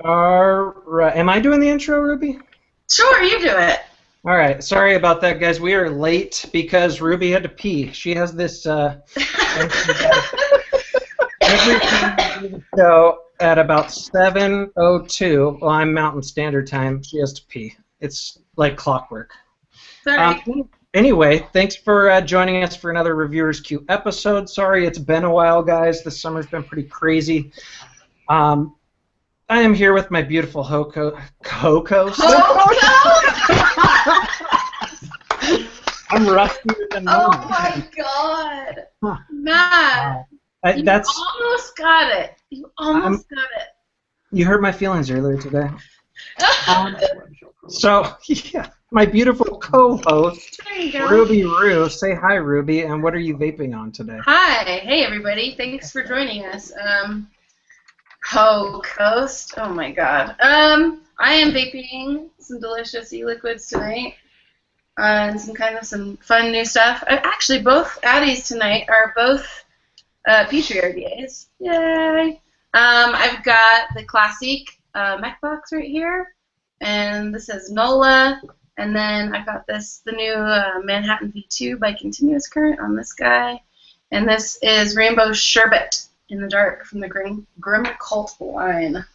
All right. Am I doing the intro, Ruby? Sure, you do it. All right. Sorry about that, guys. We are late because Ruby had to pee. She has this every time we do the show at about 7:02. Well, I'm Mountain Standard Time. She has to pee. It's like clockwork. Sorry. Anyway, thanks for joining us for another Reviewers Q episode. Sorry it's been a while, guys. This summer's been pretty crazy. I am here with my beautiful co-host. I'm rustier than normal. Oh my God, Matt! You almost got it. You almost got it. You hurt my feelings earlier today. Yeah, my beautiful co-host, Ruby Roo. Say hi, Ruby. And what are you vaping on today? Hi, hey everybody. Thanks for joining us. Co-host. Oh my God. I am vaping some delicious e-liquids tonight, and some fun new stuff. Actually, both Addies tonight are both Petri RDAs. Yay! I've got the classic mech box right here, and this is NOLA, and then I've got the new Manhattan V2 by Continuous Current on this guy, and this is Rainbow Sherbet in the Dark from the Grim Cult line.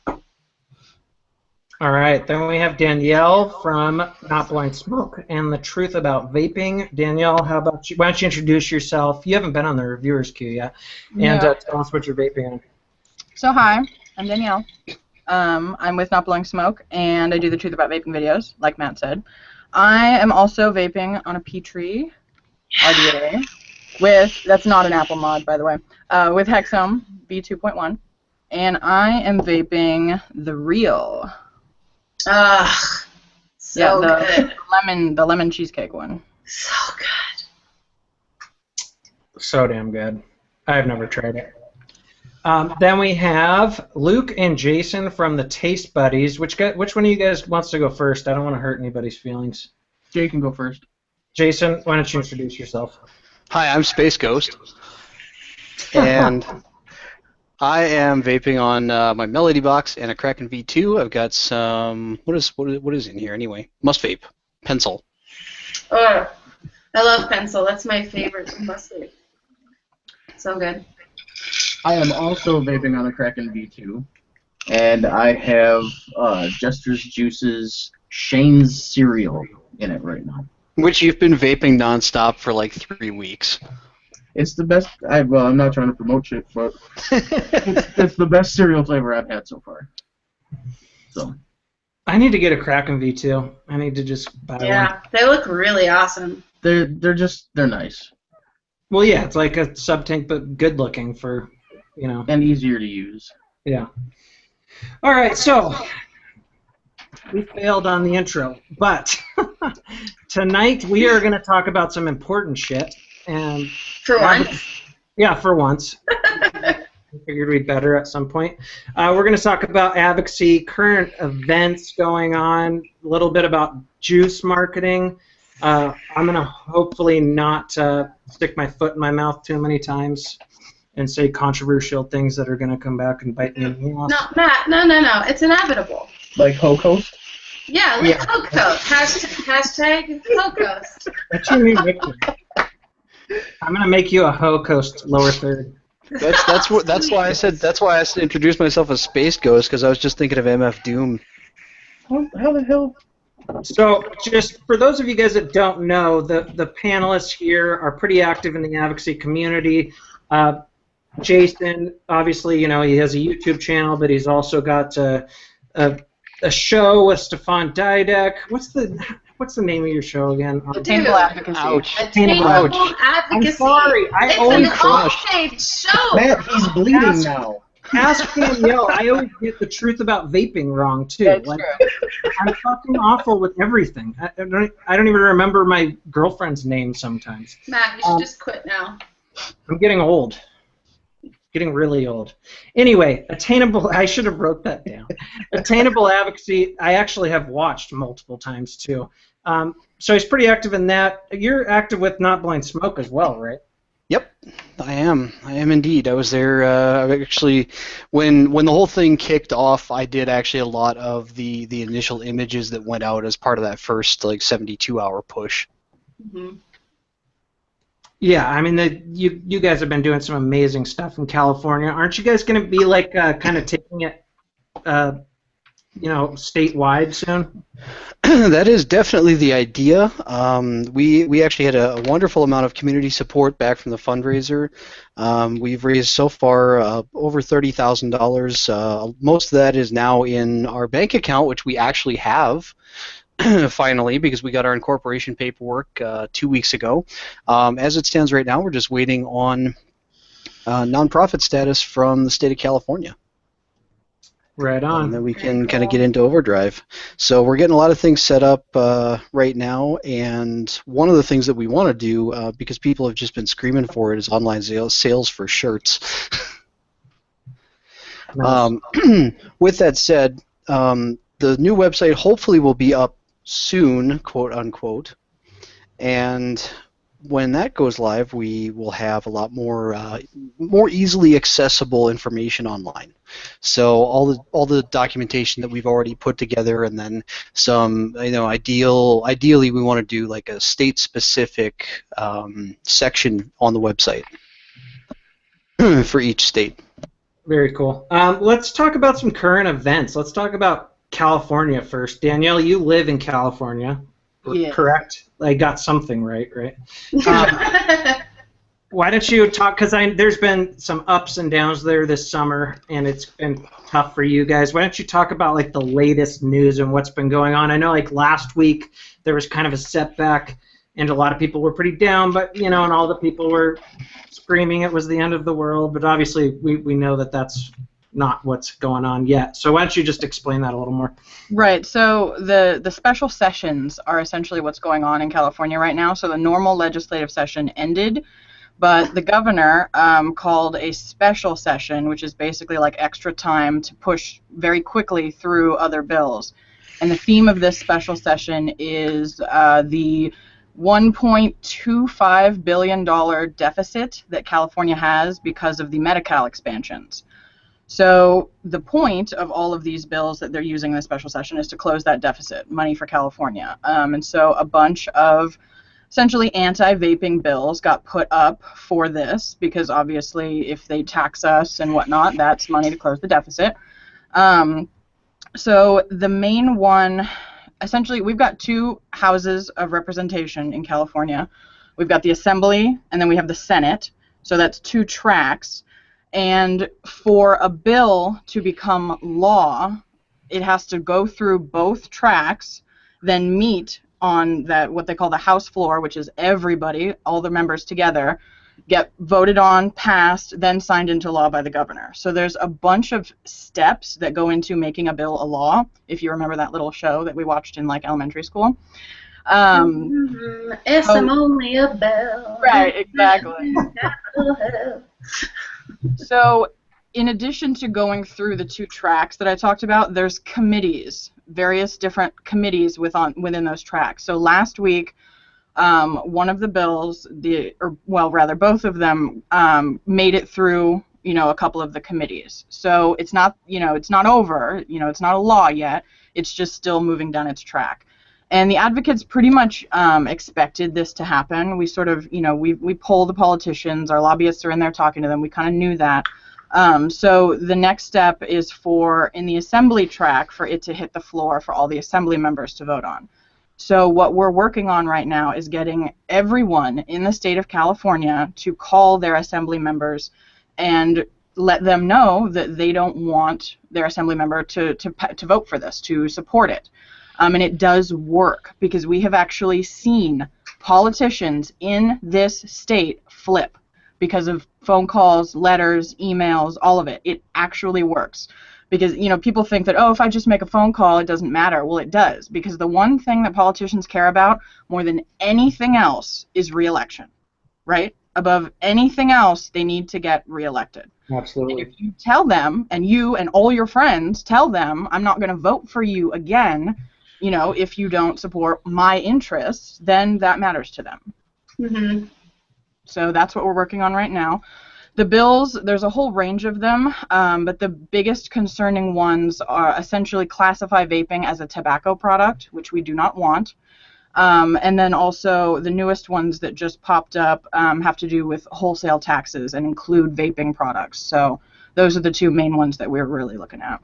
All right, then we have Danielle from Not Blind Smoke and the Truth About Vaping. Danielle, how about you? Why don't you introduce yourself? You haven't been on the Reviewers Queue yet, and tell us what you're vaping on. So hi, I'm Danielle. I'm with Not Blowing Smoke, and I do the Truth About Vaping videos, like Matt said. I am also vaping on a Petri RDA with, that's not an Apple mod, by the way, with Hexome V2.1, and I am vaping the Real. So good. The lemon cheesecake one. So good. So damn good. I've never tried it. Then we have Luke and Jason from the Taste Buddies. Which one of you guys wants to go first? I don't want to hurt anybody's feelings. Jay can go first. Jason, why don't you introduce yourself? Hi, I'm Space Ghost, and I am vaping on my Melody box and a Kraken V2. I've got some what is in here anyway? Must Vape pencil. Oh, I love pencil. That's my favorite Must Vape. So good. I am also vaping on a Kraken V2, and I have Jester's Juice's Shane's cereal in it right now. Which you've been vaping nonstop for like 3 weeks. It's the best. I'm not trying to promote shit, but it's the best cereal flavor I've had so far. So. I need to get a Kraken V2. I need to just buy one. Yeah, they look really awesome. They're nice. Well, yeah, it's like a sub-tank, but good looking for, you know. And easier to use. Yeah. All right, so we failed on the intro, but tonight we are going to talk about some important shit. And for once? Yeah, for once. I figured we'd better at some point. We're going to talk about advocacy, current events going on, a little bit about juice marketing. I'm going to hopefully not stick my foot in my mouth too many times and say controversial things that are going to come back and bite me in the ass. No, Matt, no. It's inevitable. Like Ho-Coast? Yeah, like Ho-Coast. Hashtag Ho-Coast. That's your new nickname. I'm gonna make you a Ho-Coast lower third. That's why I said introduce myself as Space Ghost, because I was just thinking of MF Doom. How the hell? So, just for those of you guys that don't know, the panelists here are pretty active in the advocacy community. Jason, obviously, you know, he has a YouTube channel, but he's also got a show with Stefan Didek. What's the name of your show again? Attainable Advocacy. Ouch. Attainable Advocacy. I'm sorry. It's an all-stage show. Matt, he's bleeding now. Ask Danielle. I always get the truth about vaping wrong too. That's like, true. I'm fucking awful with everything. I don't even remember my girlfriend's name sometimes. Matt, you should just quit now. I'm getting old. Getting really old. Anyway, Attainable, I should have wrote that down. Attainable Advocacy, I actually have watched multiple times too. So he's pretty active in that. You're active with Not Blind Smoke as well, right? Yep, I am. I am indeed. I was there. Actually, when the whole thing kicked off, I did actually a lot of the initial images that went out as part of that first like 72-hour push. Mm-hmm. Yeah, I mean, you guys have been doing some amazing stuff in California. Aren't you guys going to be like kind of taking it, statewide soon? That is definitely the idea. We actually had a wonderful amount of community support back from the fundraiser. We've raised so far over $30,000. Most of that is now in our bank account, which we actually have finally, because we got our incorporation paperwork 2 weeks ago. As it stands right now, we're just waiting on nonprofit status from the state of California. Right on. And then we can kind of get into overdrive. So we're getting a lot of things set up right now, and one of the things that we want to do, because people have just been screaming for it, is online sales for shirts. Nice. With that said, the new website hopefully will be up soon, quote unquote, and when that goes live, we will have a lot more easily accessible information online. So all the documentation that we've already put together, and then some, ideally we want to do like a state-specific section on the website for each state. Very cool. Let's talk about some current events. Let's talk about California first. Danielle, you live in California, Yes. correct? I got something right? Why don't you talk, because there's been some ups and downs there this summer, and it's been tough for you guys. Why don't you talk about like the latest news and what's been going on? I know like last week there was kind of a setback, and a lot of people were pretty down, but and all the people were screaming it was the end of the world, but obviously we know that that's not what's going on yet. So why don't you just explain that a little more? Right. So the special sessions are essentially what's going on in California right now. So the normal legislative session ended, but the governor called a special session, which is basically like extra time to push very quickly through other bills. And the theme of this special session is the $1.25 billion deficit that California has because of the Medi-Cal expansions. So the point of all of these bills that they're using in the special session is to close that deficit, money for California. And so a bunch of essentially anti-vaping bills got put up for this, because obviously if they tax us and whatnot, that's money to close the deficit. So the main one, essentially we've got two houses of representation in California. We've got the Assembly, and then we have the Senate. So that's two tracks. And for a bill to become law, it has to go through both tracks, then meet on that what they call the House floor, which is everybody, all the members together, get voted on, passed, then signed into law by the governor. So there's a bunch of steps that go into making a bill a law, if you remember that little show that we watched in like elementary school. If I'm only a bell. Right, exactly. So in addition to going through the two tracks that I talked about, there's committees, various different committees within those tracks. So last week, one of the bills, both of them made it through, a couple of the committees. So it's not, it's not over, it's not a law yet. It's just still moving down its track. And the advocates pretty much expected this to happen. We sort of, we poll the politicians. Our lobbyists are in there talking to them. We kind of knew that. So the next step is in the Assembly track, for it to hit the floor for all the Assembly members to vote on. So what we're working on right now is getting everyone in the state of California to call their Assembly members and let them know that they don't want their Assembly member to vote for this, to support it. And it does work, because we have actually seen politicians in this state flip because of phone calls, letters, emails, all of it. It actually works. Because, people think that, if I just make a phone call, it doesn't matter. Well, it does, because the one thing that politicians care about more than anything else is re-election, right? Above anything else, they need to get re-elected. Absolutely. And if you tell them, and you and all your friends tell them, I'm not going to vote for you again, if you don't support my interests, then that matters to them. Mm-hmm. So that's what we're working on right now. The bills, there's a whole range of them, but the biggest concerning ones are essentially classify vaping as a tobacco product, which we do not want. And then also the newest ones that just popped up have to do with wholesale taxes and include vaping products. So those are the two main ones that we're really looking at.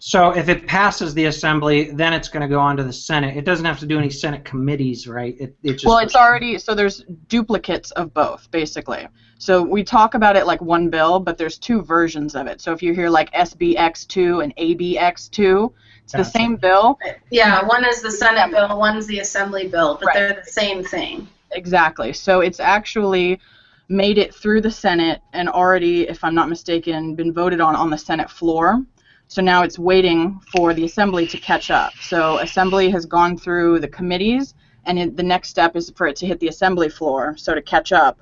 So if it passes the Assembly, then it's going to go on to the Senate. It doesn't have to do any Senate committees, right? It just Well, it's already, so there's duplicates of both, basically. So we talk about it like one bill, but there's two versions of it. So if you hear like SBX2 and ABX2, it's the same bill. Yeah, one is the Senate bill, one's the Assembly bill, but they're the same thing. Exactly. So it's actually made it through the Senate and already, if I'm not mistaken, been voted on the Senate floor. So now it's waiting for the Assembly to catch up. So Assembly has gone through the committees, and the next step is for it to hit the Assembly floor, so to catch up.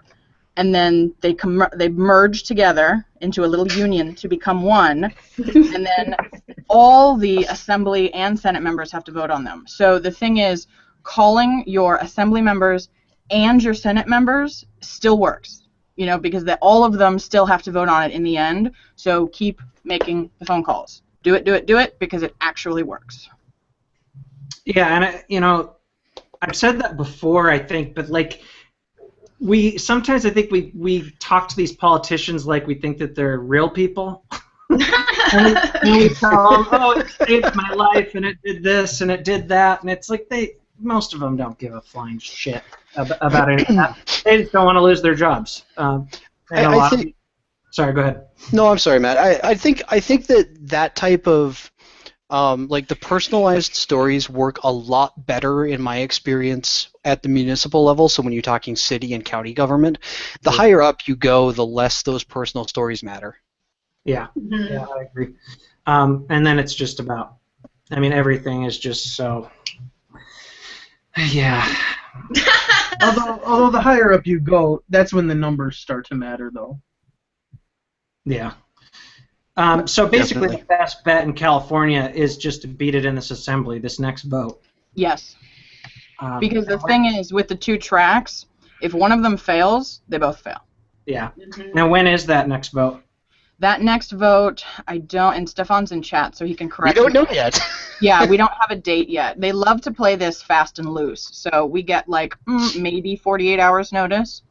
And then they merge together into a little union to become one, and then all the Assembly and Senate members have to vote on them. So the thing is, calling your Assembly members and your Senate members still works, you know, because all of them still have to vote on it in the end. So keep making the phone calls. Do it, because it actually works. Yeah, and you know, I've said that before, I think, but like, sometimes I think we talk to these politicians like we think that they're real people. and we tell them, oh, it saved my life, and it did this, and it did that, and it's like most of them don't give a flying shit about any of that. They just don't want to lose their jobs. Sorry, go ahead. No, I'm sorry, Matt. I think that type of like the personalized stories work a lot better in my experience at the municipal level. So when you're talking city and county government, the higher up you go, the less those personal stories matter. Yeah, yeah, I agree. And then it's just about, I mean, everything is just so, yeah. although the higher up you go, that's when the numbers start to matter, though. Yeah. So basically, Definitely. the best bet in California is just to beat it in this Assembly, this next vote. Yes. Because the thing is, with the two tracks, if one of them fails, they both fail. Yeah. Now, when is that next vote? That next vote, I don't, and Stefan's in chat, so he can correct me. We don't know yet. Yeah, we don't have a date yet. They love to play this fast and loose, so we get like maybe 48 hours notice.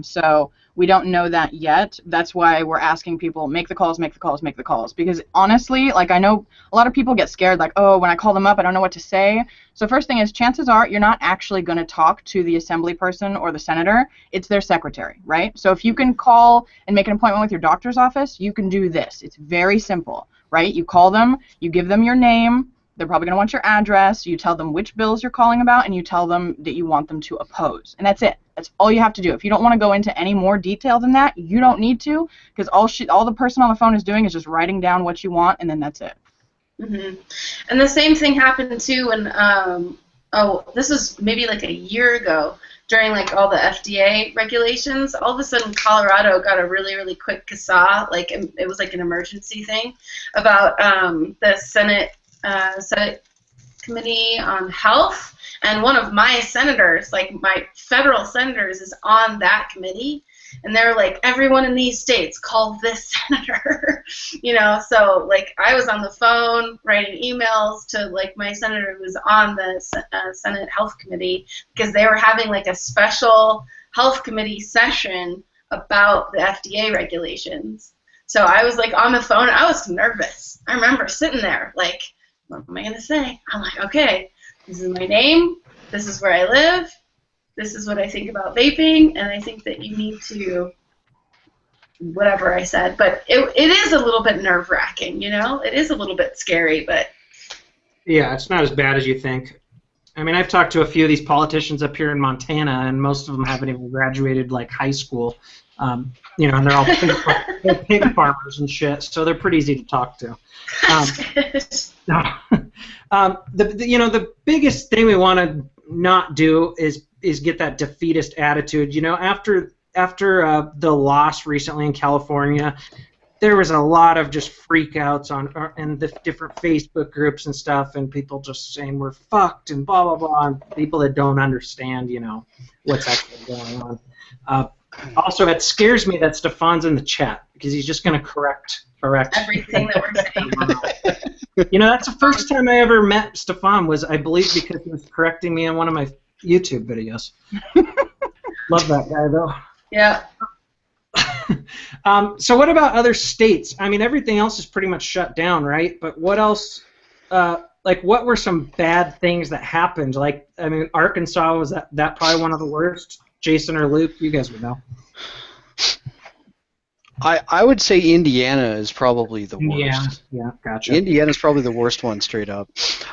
So we don't know that yet. That's why we're asking people, make the calls, because honestly, like, I know a lot of people get scared, like, oh, when I call them up, I don't know what to say. So first thing is, chances are you're not actually going to talk to the Assembly person or the senator. It's their secretary, right? So if you can call and make an appointment with your doctor's office, you can do this. It's very simple, right? You call them, you give them your name. They're probably going to want your address. You tell them which bills you're calling about, and you tell them that you want them to oppose. And that's it. That's all you have to do. If you don't want to go into any more detail than that, you don't need to, because all the person on the phone is doing is just writing down what you want, and then that's it. And the same thing happened too when, this was maybe like a year ago, during like all the FDA regulations. All of a sudden, Colorado got a really, really quick CASA, like it was like an emergency thing about the Senate Committee on Health, and one of my senators, like my federal senators, is on that committee, and they're like, everyone in these states, call this senator. You know, so like I was on the phone writing emails to like my senator who was on the Senate Health Committee, because they were having like a special health committee session about the FDA regulations. So I was like on the phone. I was nervous. I remember sitting there like, what am I going to say? I'm like, okay, this is my name, this is where I live, this is what I think about vaping, and I think that you need to, whatever I said. But it is a little bit nerve-wracking, you know? It is a little bit scary, but... Yeah, it's not as bad as you think. I mean, I've talked to a few of these politicians up here in Montana, and most of them haven't even graduated, like, high school. You know, and they're all pig farmers and shit, so they're pretty easy to talk to. The biggest thing we want to not do is get that defeatist attitude. You know, after the loss recently in California, there was a lot of just freakouts in the different Facebook groups and stuff, and people just saying we're fucked and blah blah blah, and people that don't understand, what's actually going on. Also, it scares me that Stefan's in the chat because he's just going to correct everything that we're saying. That's the first time I ever met Stefan was, I believe, because he was correcting me on one of my YouTube videos. Love that guy, though. Yeah. So what about other states? I mean, everything else is pretty much shut down, right? But what else? What were some bad things that happened? Arkansas, was that probably one of the worst? Jason or Luke, you guys would know. I would say Indiana is probably the worst. Yeah, gotcha. Indiana's probably the worst one, straight up.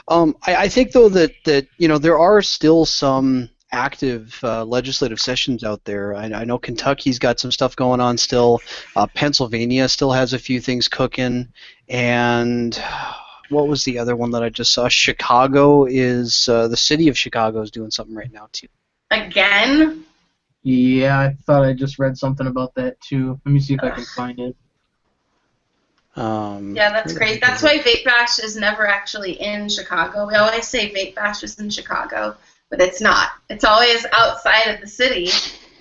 I think though that there are still some active legislative sessions out there. I know Kentucky's got some stuff going on still. Pennsylvania still has a few things cooking, and what was the other one that I just saw? Chicago is the city of Chicago is doing something right now too. Again? Yeah, I thought I just read something about that too. Let me see if I can find it. Yeah, that's great. That's why Vape Bash is never actually in Chicago. We always say Vape Bash is in Chicago, but it's not. It's always outside of the city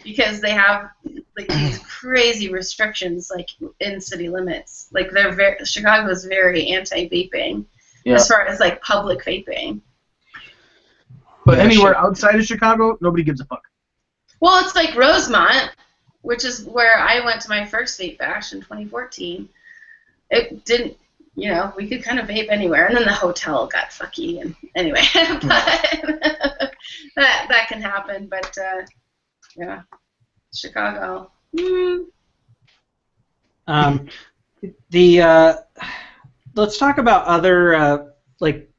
because they have these crazy restrictions in city limits. Chicago is very anti-vaping as far as public vaping. But anywhere outside of Chicago, nobody gives a fuck. Well, it's like Rosemont, which is where I went to my first Vape Bash in 2014. It didn't, we could kind of vape anywhere, and then the hotel got fucky, and anyway, but that can happen, but yeah, Chicago. Let's talk about other,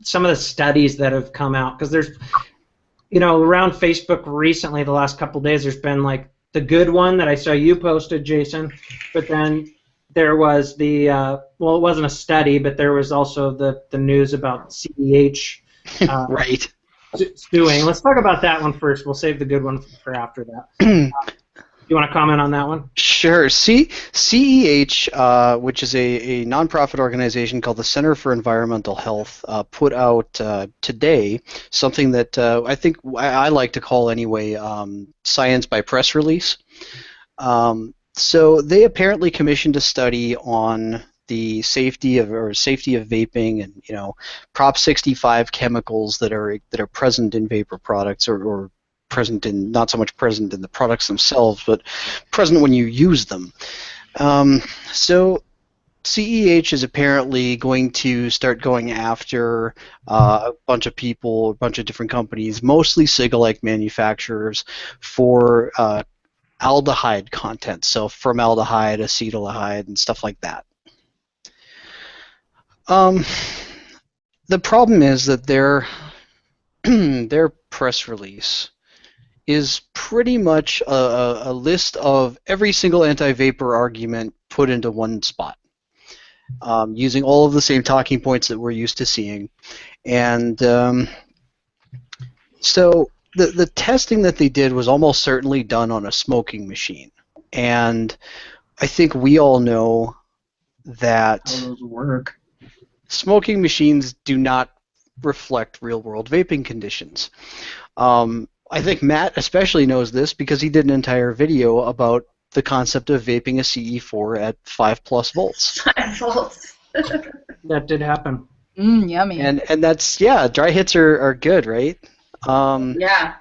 some of the studies that have come out, because there's, around Facebook recently, the last couple of days, there's been the good one that I saw you posted, Jason, but then there was the, it wasn't a study, but there was also the news about CEH right. suing. Let's talk about that one first. We'll save the good one for after that. You want to comment on that one? Sure. CEH, which is a nonprofit organization called the Center for Environmental Health, put out today something that I think I like to call anyway science by press release. So they apparently commissioned a study on the safety of vaping and Prop 65 chemicals that are present in vapor products or present in, not so much present in the products themselves, but present when you use them. So CEH is apparently going to start going after a bunch of people, a bunch of different companies, mostly cigarette manufacturers, for aldehyde content, so formaldehyde, acetaldehyde, and stuff like that. The problem is that their press release is pretty much a list of every single anti-vapor argument put into one spot, using all of the same talking points that we're used to seeing. And so the testing that they did was almost certainly done on a smoking machine. And I think we all know that How those work. Smoking machines do not reflect real-world vaping conditions. I think Matt especially knows this because he did an entire video about the concept of vaping a CE4 at 5+ volts. 5 volts. That did happen. Yummy. And that's, dry hits are good, right? Yeah.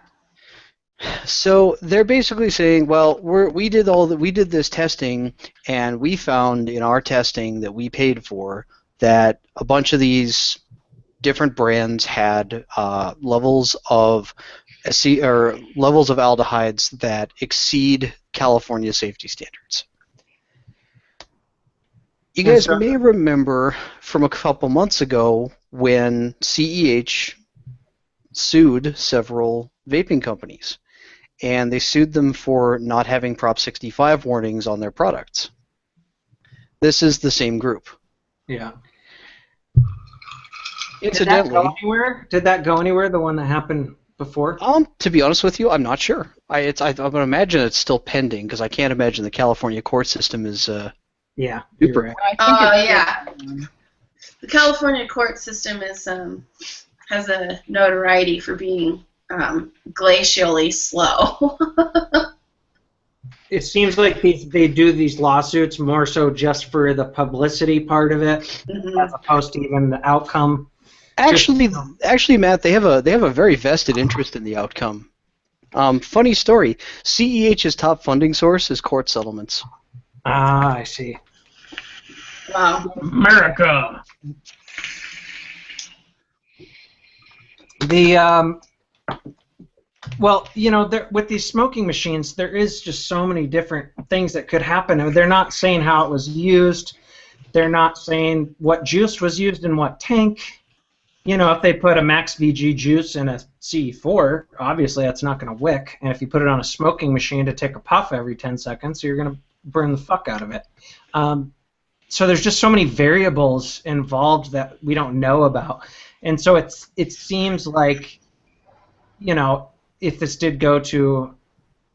So they're basically saying, well, we did this testing, and we found in our testing that we paid for that a bunch of these different brands had levels of aldehydes that exceed California safety standards. You guys may remember from a couple months ago when CEH sued several vaping companies, and they sued them for not having Prop 65 warnings on their products. This is the same group. Yeah. Incidentally, did that go anywhere? The one that happened before? To be honest with you, I'm not sure. I would imagine it's still pending because I can't imagine the California court system is Yeah. Super. You're right. I think Oh it's yeah. The California court system is has a notoriety for being glacially slow. It seems like they do these lawsuits more so just for the publicity part of it, as opposed to even the outcome. Actually, Matt, they have a very vested interest in the outcome. Funny story. CEH's top funding source is court settlements. Ah, I see. Wow. America. The well, you know, with these smoking machines, there is just so many different things that could happen. And they're not saying how it was used. They're not saying what juice was used in what tank. You know, if they put a Max VG juice in a CE4, obviously that's not going to wick. And if you put it on a smoking machine to take a puff every 10 seconds, you're going to burn the fuck out of it. So there's just so many variables involved that we don't know about. And so it seems like, you know, if this did go to,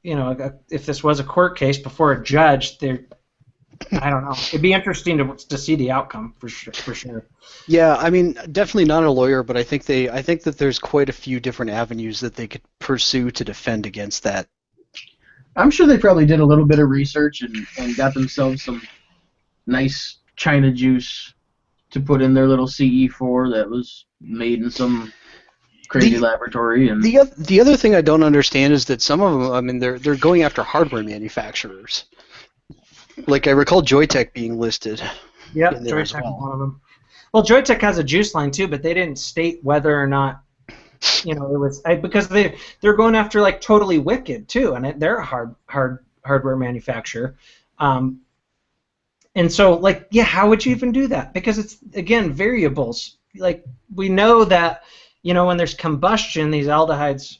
you know, if this was a court case before a judge, I don't know. It'd be interesting to see the outcome for sure. Yeah, I mean, definitely not a lawyer, but I think that there's quite a few different avenues that they could pursue to defend against that. I'm sure they probably did a little bit of research and got themselves some nice China juice to put in their little CE4 that was made in some crazy laboratory. And the other thing I don't understand is that some of them, I mean, they're going after hardware manufacturers. Like I recall Joytech being listed. Yeah, in there as Joytech well. is one of them. Well, Joytech has a juice line too, but they didn't state whether or not, you know, it was because they're going after like Totally Wicked too, and they're a hardware manufacturer. And so, like, yeah, how would you even do that? Because it's, again, variables. Like, we know that, you know, when there's combustion, these aldehydes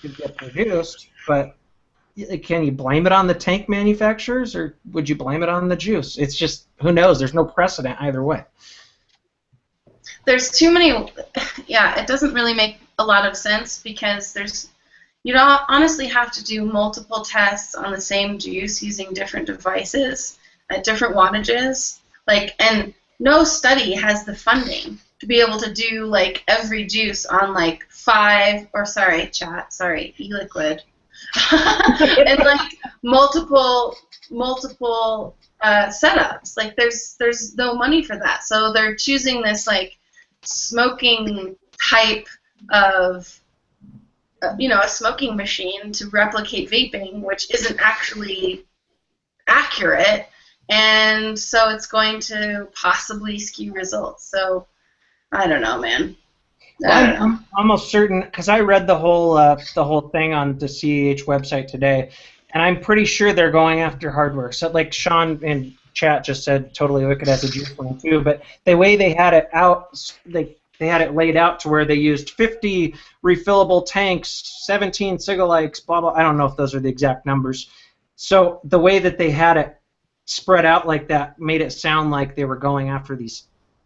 could get produced, but can you blame it on the tank manufacturers, or would you blame it on the juice? It's just, who knows? There's no precedent either way. There's too many. Yeah, it doesn't really make a lot of sense because you don't honestly have to do multiple tests on the same juice using different devices at different wattages. Like, and no study has the funding to be able to do like every juice on like e-liquid, and like multiple setups. Like, there's no money for that, so they're choosing this like smoking type of a smoking machine to replicate vaping, which isn't actually accurate, and so it's going to possibly skew results. So I don't know, man. I'm almost certain, because I read the whole thing on the CEH website today, and I'm pretty sure they're going after hardware. So, like Sean in chat just said, Totally Wicked has a juice line too. But the way they had it out, they had it laid out to where they used 50 refillable tanks, 17 Cigalikes, blah blah. I don't know if those are the exact numbers. So the way that they had it spread out like that made it sound like they were going after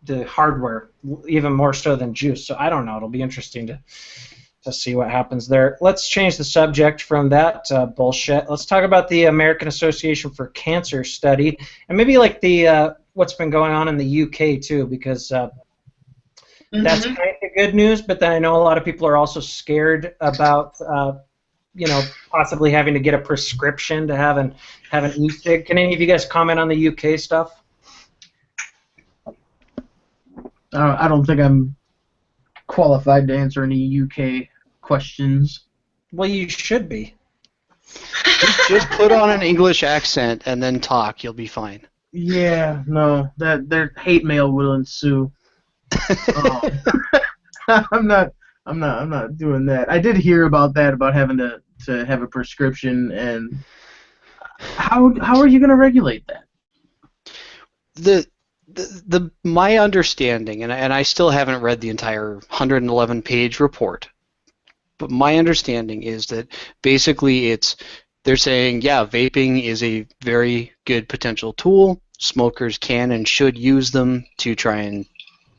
the hardware even more so than juice. So I don't know. It'll be interesting to see what happens there. Let's change the subject from that bullshit. Let's talk about the American Association for Cancer study, and maybe like the what's been going on in the UK too, because that's kind of good news. But then I know a lot of people are also scared about possibly having to get a prescription to have an e-cig. Can any of you guys comment on the UK stuff? I don't think I'm qualified to answer any UK questions. Well, you should be. Just put on an English accent and then talk. You'll be fine. Yeah, no, their hate mail will ensue. I'm not doing that. I did hear about that, about having to have a prescription, and how are you going to regulate that? My understanding, and I still haven't read the entire 111-page report, but my understanding is that basically they're saying, yeah, vaping is a very good potential tool. Smokers can and should use them to try and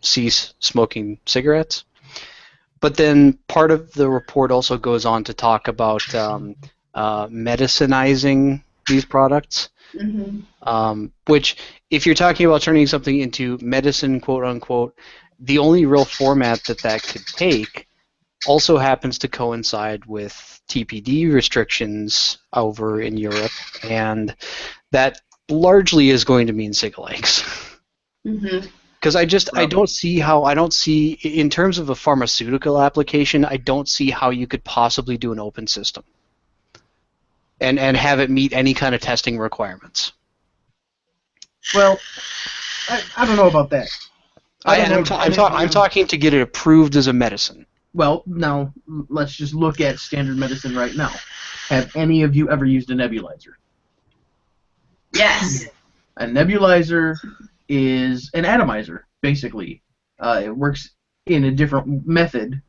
cease smoking cigarettes. But then part of the report also goes on to talk about medicinizing these products. Which, if you're talking about turning something into medicine, quote unquote, the only real format that could take also happens to coincide with TPD restrictions over in Europe, and that largely is going to mean SIG-Likes. Because I don't see in terms of a pharmaceutical application, I don't see how you could possibly do an open system and have it meet any kind of testing requirements. Well, I don't know about that. I'm talking to get it approved as a medicine. Well, now let's just look at standard medicine right now. Have any of you ever used a nebulizer? Yes. A nebulizer is an atomizer, basically. It works in a different method,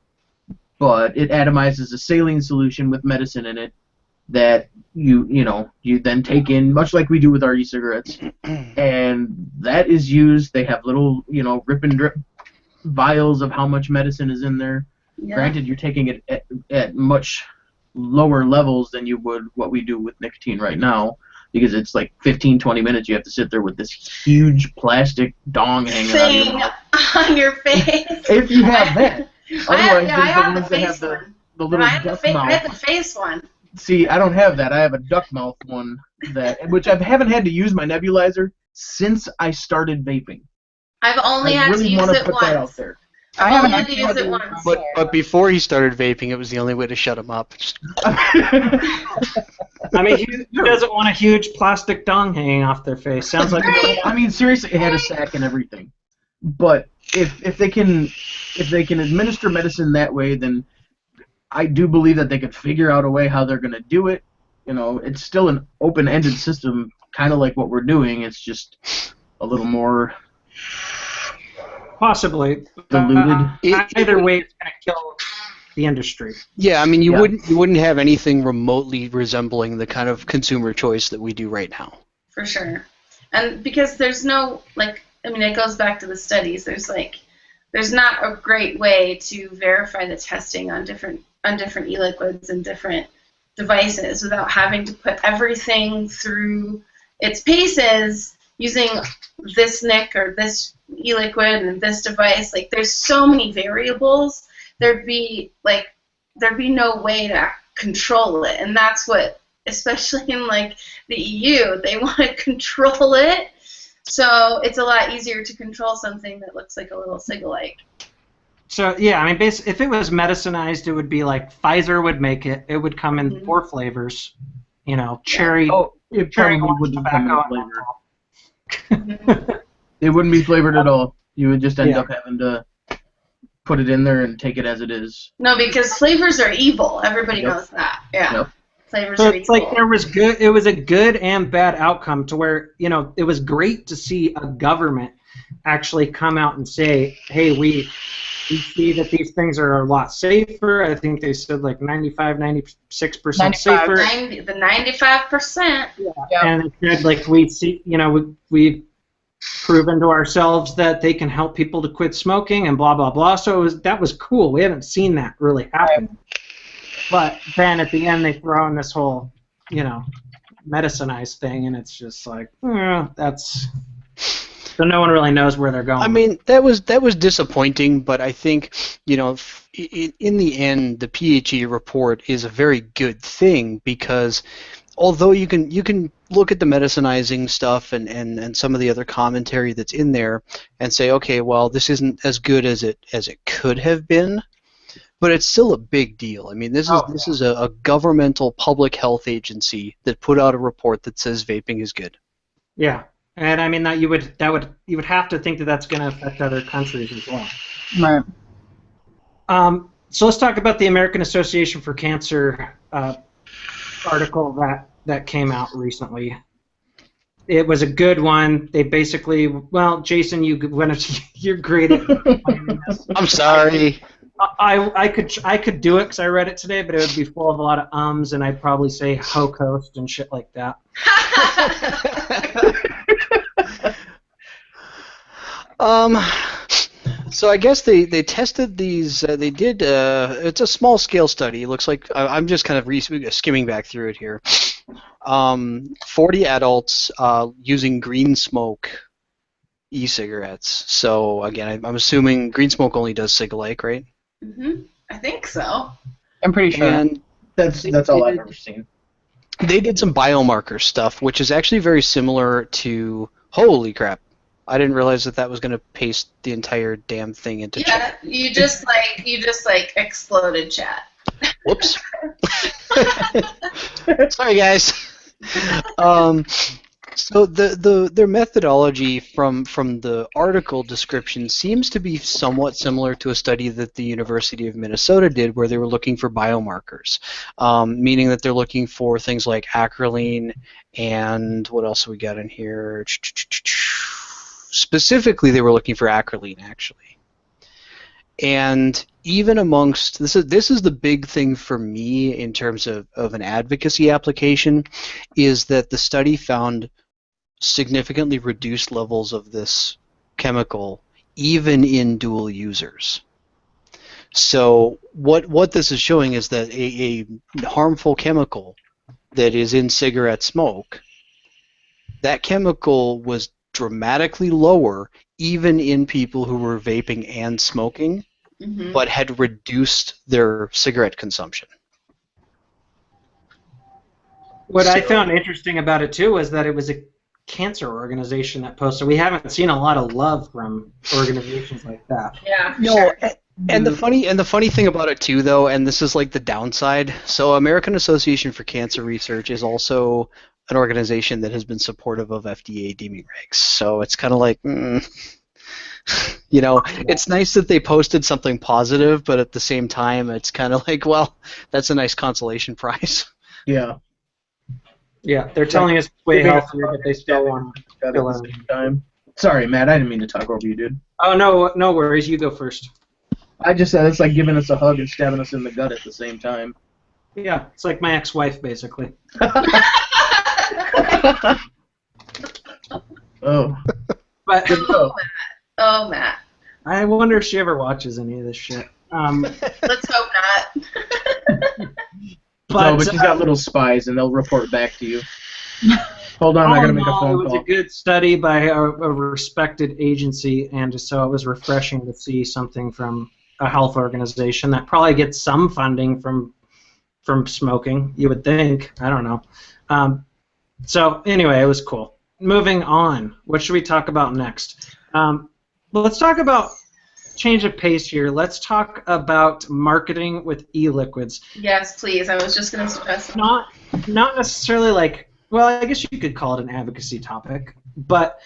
but it atomizes a saline solution with medicine in it that you then take in, much like we do with our e-cigarettes, and that is used. They have little, rip and drip vials of how much medicine is in there. Yeah. Granted, you're taking it at much lower levels than you would what we do with nicotine right now, because it's like 15, 20 minutes you have to sit there with this huge plastic dong hanging out of your mouth. On your face. If you have that. Otherwise, I have the face one. The little duck mouth. I have the face one. See, I don't have that. I have a duck mouth one, which I haven't had to use my nebulizer since I started vaping. I've only had to use it once. That out there. I haven't had to use it once. But before he started vaping, it was the only way to shut him up. I mean, who doesn't want a huge plastic dong hanging off their face? Sounds like. I mean, seriously, it had a sack and everything. But if they can administer medicine that way, then I do believe that they could figure out a way how they're going to do it. It's still an open-ended system, kind of like what we're doing. It's just a little more. Possibly diluted. Either way, it's going to kill the industry. Yeah, I mean, you wouldn't have anything remotely resembling the kind of consumer choice that we do right now. For sure, and because there's no it goes back to the studies. There's not a great way to verify the testing on different e-liquids and different devices without having to put everything through its paces using this NIC or this e-liquid and this device. Like, there's so many variables. There'd be no way to control it, and that's what, especially in the EU, they want to control it. So it's a lot easier to control something that looks like a little cig-alike. So yeah, I mean, if it was medicinized, it would be like Pfizer would make it. It would come in 4 flavors, cherry. Oh, it cherry probably wouldn't come in flavor. It wouldn't be flavored at all. You would just end up having to put it in there and take it as it is. No, because flavors are evil. Everybody knows that. Yeah. Yep. Flavors so are it's evil. Like it was a good and bad outcome to where, it was great to see a government actually come out and say, hey, we see that these things are a lot safer. I think they said 95, 96% safer. The 95%. Yeah. Yep. And it said we see, we've proven to ourselves that they can help people to quit smoking and blah, blah, blah. So that was cool. We haven't seen that really happen. Right. But then at the end they throw in this whole, medicinized thing, and it's just that's... So no one really knows where they're going. I mean, that was disappointing, but I think, in the end, the PHE report is a very good thing, because although you can look at the medicinizing stuff and some of the other commentary that's in there and say, okay, well, this isn't as good as it could have been, but it's still a big deal. I mean, this is a governmental public health agency that put out a report that says vaping is good. Yeah. And I mean that you would have to think that that's going to affect other countries as well. Right. So let's talk about the American Association for Cancer article that came out recently. It was a good one. They basically, Jason, you're great at this. I'm sorry. I could do it because I read it today, but it would be full of a lot of ums, and I'd probably say ho-coast and shit like that. So I guess they tested these. They did. It's a small scale study. It looks like I'm just kind of skimming back through it here. 40 adults using green smoke e-cigarettes. So again, I'm assuming green smoke only does cig-like, right? I think so. I'm pretty sure. And That's all I've ever seen. they did some biomarker stuff, which is actually very similar to. Holy crap! I didn't realize that was going to paste the entire damn thing into chat. Yeah, you just exploded chat. Whoops. Sorry, guys. So their methodology from the article description seems to be somewhat similar to a study that the University of Minnesota did, where they were looking for biomarkers, meaning that they're looking for things like acrolein and what else we got in here. Specifically, they were looking for acrolein, actually. And even amongst this is the big thing for me in terms of an advocacy application, is that the study found significantly reduced levels of this chemical even in dual users. So what this is showing is that a harmful chemical that is in cigarette smoke, that chemical was dramatically lower even in people who were vaping and smoking, but had reduced their cigarette consumption. What I found interesting about it too was that it was a cancer organization that posted. We haven't seen a lot of love from organizations like that. Yeah. No, Sure. and the funny thing about it too, though, and this is like the downside. So, American Association for Cancer Research is also an organization that has been supportive of FDA deeming regs. So it's kind of like, it's nice that they posted something positive, but at the same time, it's kind of like, well, that's a nice consolation prize. Yeah. Yeah, they're telling us way healthier, but they still want at the same time. Sorry, Matt, I didn't mean to talk over you, dude. Oh, no worries. You go first. I just said it's like giving us a hug and stabbing us in the gut at the same time. Yeah, it's like my ex-wife, basically. Oh. But Oh, Matt. I wonder if she ever watches any of this shit. Let's hope not. But she's got little spies, and they'll report back to you. Hold on, I gotta make a phone call. It was a good study by a respected agency, and so it was refreshing to see something from a health organization that probably gets some funding from smoking. You would think. I don't know. So anyway, it was cool. Moving on. What should we talk about next? Let's talk about change of pace here. Let's talk about marketing with e-liquids. Yes, please. I was just going to suggest Not necessarily like, well, I guess you could call it an advocacy topic, but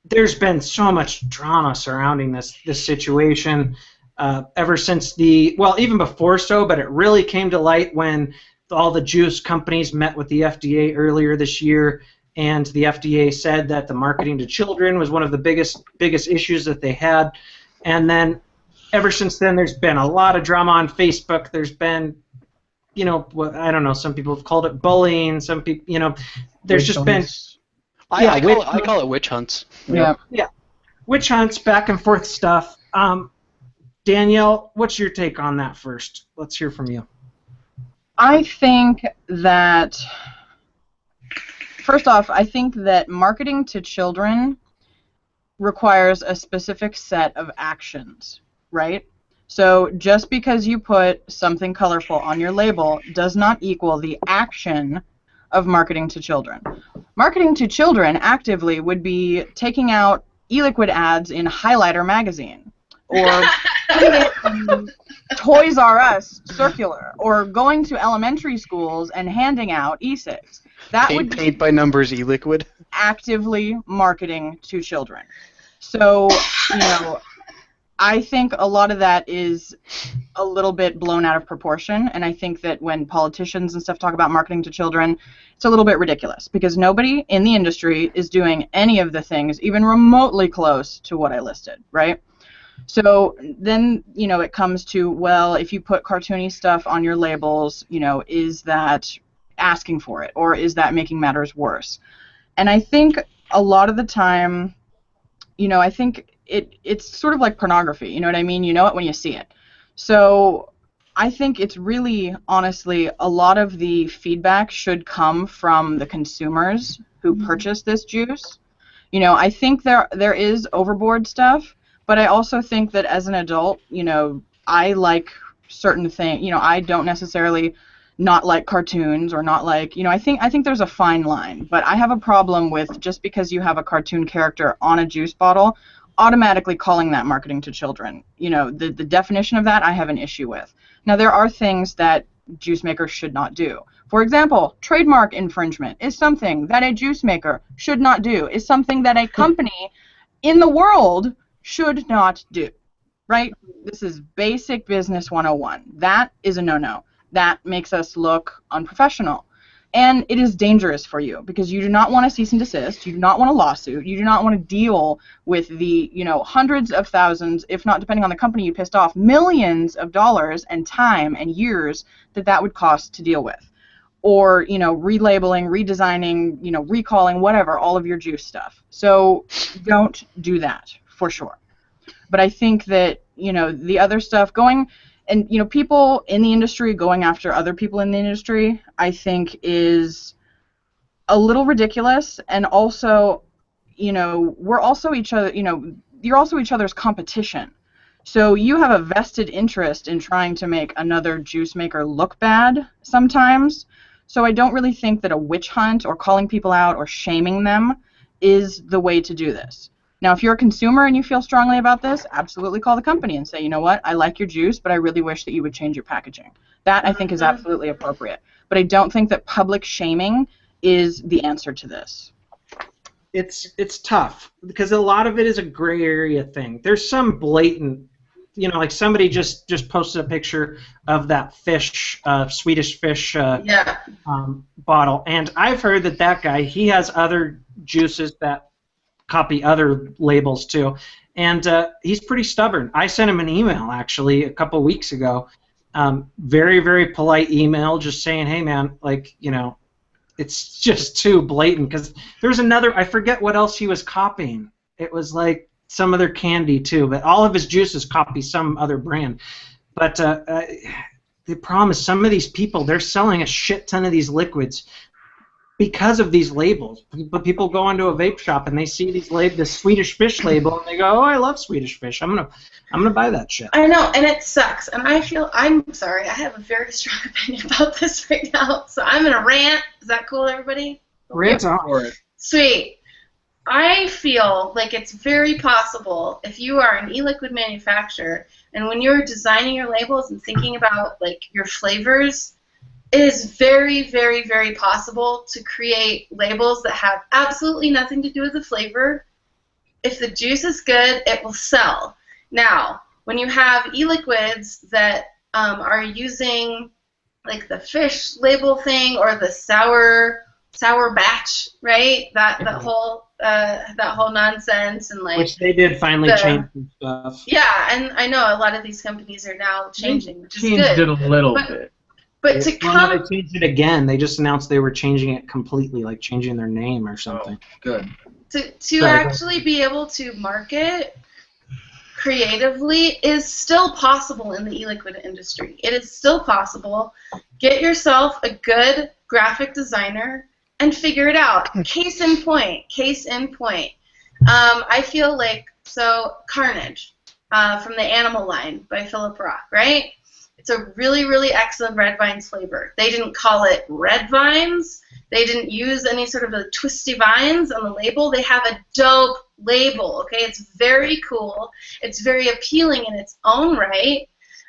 there's been so much drama surrounding this situation ever since even before so, but it really came to light when all the juice companies met with the FDA earlier this year, and the FDA said that the marketing to children was one of the biggest issues that they had. And then ever since then, there's been a lot of drama on Facebook. There's been, I don't know, some people have called it bullying. Some people, there's just been. I call it witch hunts. Yeah. Witch hunts, back and forth stuff. Danielle, what's your take on that first? Let's hear from you. I think that, first off, I think that marketing to children requires a specific set of actions, right? So just because you put something colorful on your label does not equal the action of marketing to children. Marketing to children actively would be taking out e-liquid ads in Highlighter magazine, or putting it in Toys R Us circular, or going to elementary schools and handing out e-cigs. That would be paint by numbers e-liquid. actively marketing to children. So, I think a lot of that is a little bit blown out of proportion, and I think that when politicians and stuff talk about marketing to children, it's a little bit ridiculous, because nobody in the industry is doing any of the things even remotely close to what I listed, right? So then, it comes to, well, if you put cartoony stuff on your labels, is that asking for it, or is that making matters worse? And I think a lot of the time, I think it's sort of like pornography, you know what I mean? You know it when you see it. So I think it's really, honestly, a lot of the feedback should come from the consumers who purchase this juice. You know, I think there is overboard stuff, but I also think that as an adult, you know, I like certain things. You know, I don't necessarily not like cartoons or not like, you know, I think there's a fine line, but I have a problem with just because you have a cartoon character on a juice bottle automatically calling that marketing to children. You know, the definition of that I have an issue with. Now, there are things that juice makers should not do. For example, trademark infringement is something that a juice maker should not do, is something that a company in the world should not do, right? This is basic business 101. That is a no-no. That makes us look unprofessional. And it is dangerous for you because you do not want to cease and desist. You do not want a lawsuit. You do not want to deal with the, you know, hundreds of thousands, if not, depending on the company you pissed off, millions of dollars and time and years that would cost to deal with. Or, you know, relabeling, redesigning, you know, recalling, whatever, all of your juice stuff. So don't do that, for sure. But I think that, you know, the other stuff going, and, you know, people in the industry going after other people in the industry, I think is a little ridiculous. And also, you know, we're also each other, you know, you're also each other's competition. So you have a vested interest in trying to make another juice maker look bad sometimes. So I don't really think that a witch hunt or calling people out or shaming them is the way to do this. Now, if you're a consumer and you feel strongly about this, absolutely call the company and say, you know what, I like your juice, but I really wish that you would change your packaging. That, I think, is absolutely appropriate. But I don't think that public shaming is the answer to this. It's tough because a lot of it is a gray area thing. There's some blatant, you know, like somebody just posted a picture of that fish, Swedish fish bottle, and I've heard that guy, he has other juices that copy other labels too, and he's pretty stubborn. I sent him an email actually a couple weeks ago, very, very polite email, just saying, hey man, like, you know, it's just too blatant. Because there's another, I forget what else he was copying. It was like some other candy too, but all of his juices copy some other brand. But the problem is some of these people, they're selling a shit ton of these liquids because of these labels. But people go into a vape shop and they see these the Swedish fish label and they go, oh, I love Swedish fish. I'm gonna buy that shit. I know, and it sucks. And I'm sorry, I have a very strong opinion about this right now. So I'm gonna rant. Is that cool, everybody? Rant on. Sweet. I feel like it's very possible if you are an e-liquid manufacturer and when you're designing your labels and thinking about like your flavors, it is very, very, very possible to create labels that have absolutely nothing to do with the flavor. If the juice is good, it will sell. Now, when you have e-liquids that are using like the fish label thing or the sour batch, right? That whole nonsense and like which they did finally change some stuff. Yeah, and I know a lot of these companies are now changing, which is good. Changed it a little bit. But to come, they changed it again. They just announced they were changing it completely, like changing their name or something. Oh, good. To actually be able to market creatively is still possible in the e-liquid industry. It is still possible. Get yourself a good graphic designer and figure it out. Case in point. Case in point. I feel like, so Carnage from the Animal line by Philip Rock, right? It's a really, really excellent red vines flavor. They didn't call it red vines. They didn't use any sort of a twisty vines on the label. They have a dope label, okay? It's very cool. It's very appealing in its own right.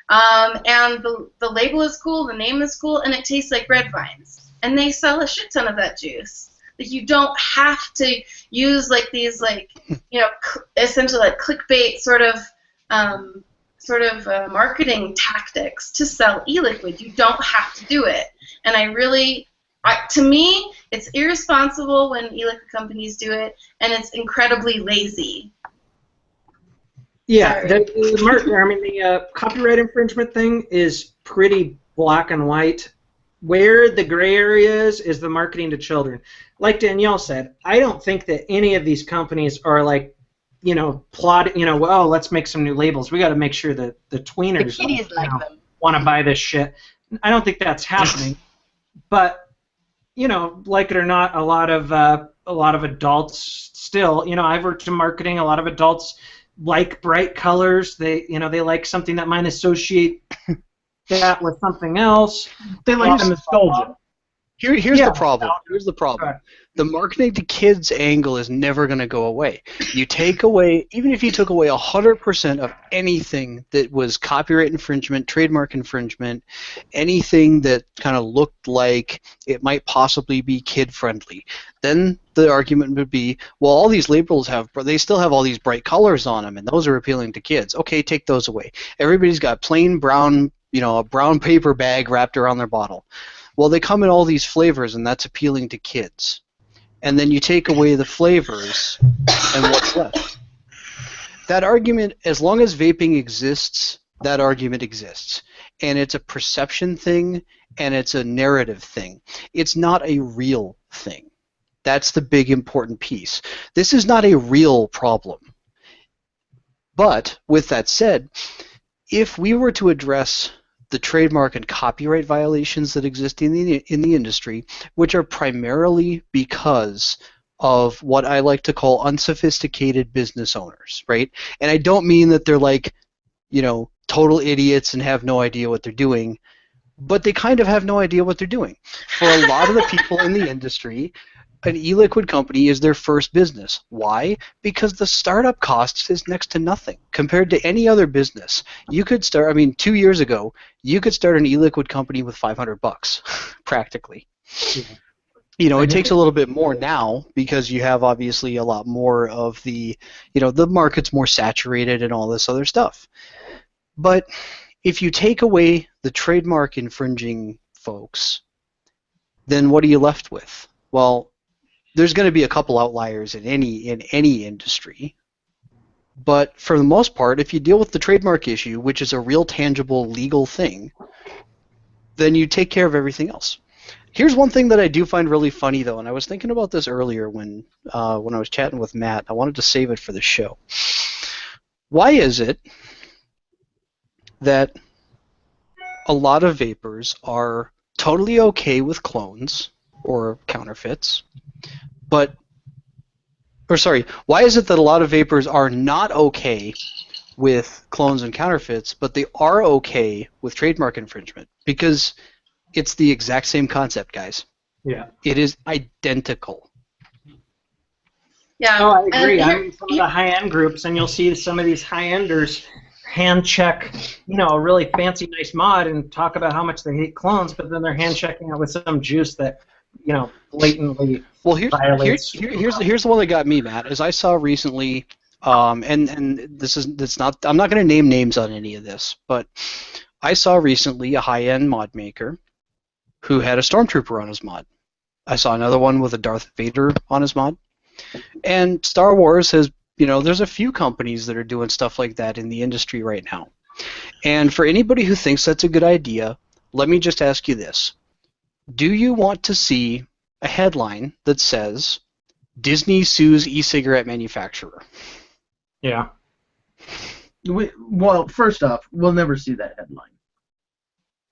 And the label is cool, the name is cool, and it tastes like red vines. And they sell a shit ton of that juice. Like, you don't have to use like these, like, you know, essentially like clickbait sort of marketing tactics to sell e-liquid. You don't have to do it. And to me, it's irresponsible when e-liquid companies do it, and it's incredibly lazy. Yeah, the copyright infringement thing is pretty black and white. Where the gray area is the marketing to children. Like Danielle said, I don't think that any of these companies are like, you know, plotting, you know, well, let's make some new labels. We got to make sure that the tweeners, The kiddies like them. want to buy this shit. I don't think that's happening, but like it or not, a lot of adults still, I've worked in marketing. A lot of adults like bright colors. They like something that might associate that with something else. They like the nostalgia. Here's the problem. Here's the problem. The marketing to kids angle is never going to go away. You take away, even if you took away 100% of anything that was copyright infringement, trademark infringement, anything that kind of looked like it might possibly be kid friendly, then the argument would be, well, all these labels they still have all these bright colors on them, and those are appealing to kids. Okay, take those away. Everybody's got plain brown, a brown paper bag wrapped around their bottle. Well, they come in all these flavors, and that's appealing to kids. And then you take away the flavors, and what's left? That argument, as long as vaping exists, that argument exists. And it's a perception thing, and it's a narrative thing. It's not a real thing. That's the big important piece. This is not a real problem. But, with that said, if we were to address the trademark and copyright violations that exist in the industry, which are primarily because of what I like to call unsophisticated business owners, right? And I don't mean that they're like, total idiots and have no idea what they're doing, but they kind of have no idea what they're doing. For a lot of the people in the industry, an e-liquid company is their first business. Why? Because the startup cost is next to nothing compared to any other business. You could start, 2 years ago, you could start an e-liquid company with $500, practically. Yeah. It takes a little bit more now because you have obviously a lot more of the, the market's more saturated and all this other stuff. But if you take away the trademark infringing folks, then what are you left with? Well, there's going to be a couple outliers in any industry, but for the most part, if you deal with the trademark issue, which is a real tangible legal thing, then you take care of everything else. Here's one thing that I do find really funny, though, and I was thinking about this earlier when I was chatting with Matt. I wanted to save it for the show. Why is it that a lot of vapors are totally okay with clones or counterfeits, why is it that a lot of vapors are not okay with clones and counterfeits, but they are okay with trademark infringement? Because it's the exact same concept, guys. Yeah. It is identical. Yeah. Oh, I agree. I'm in some of the high-end groups, and you'll see some of these high-enders hand check, a really fancy, nice mod and talk about how much they hate clones, but then they're hand checking it with some juice that, blatantly violates. Here's the one that got me, Matt, is I saw recently, and I'm not going to name names on any of this, but I saw recently a high-end mod maker who had a Stormtrooper on his mod. I saw another one with a Darth Vader on his mod. And Star Wars has, there's a few companies that are doing stuff like that in the industry right now. And for anybody who thinks that's a good idea, let me just ask you this. Do you want to see a headline that says, Disney sues e-cigarette manufacturer? Yeah. Well, first off, we'll never see that headline.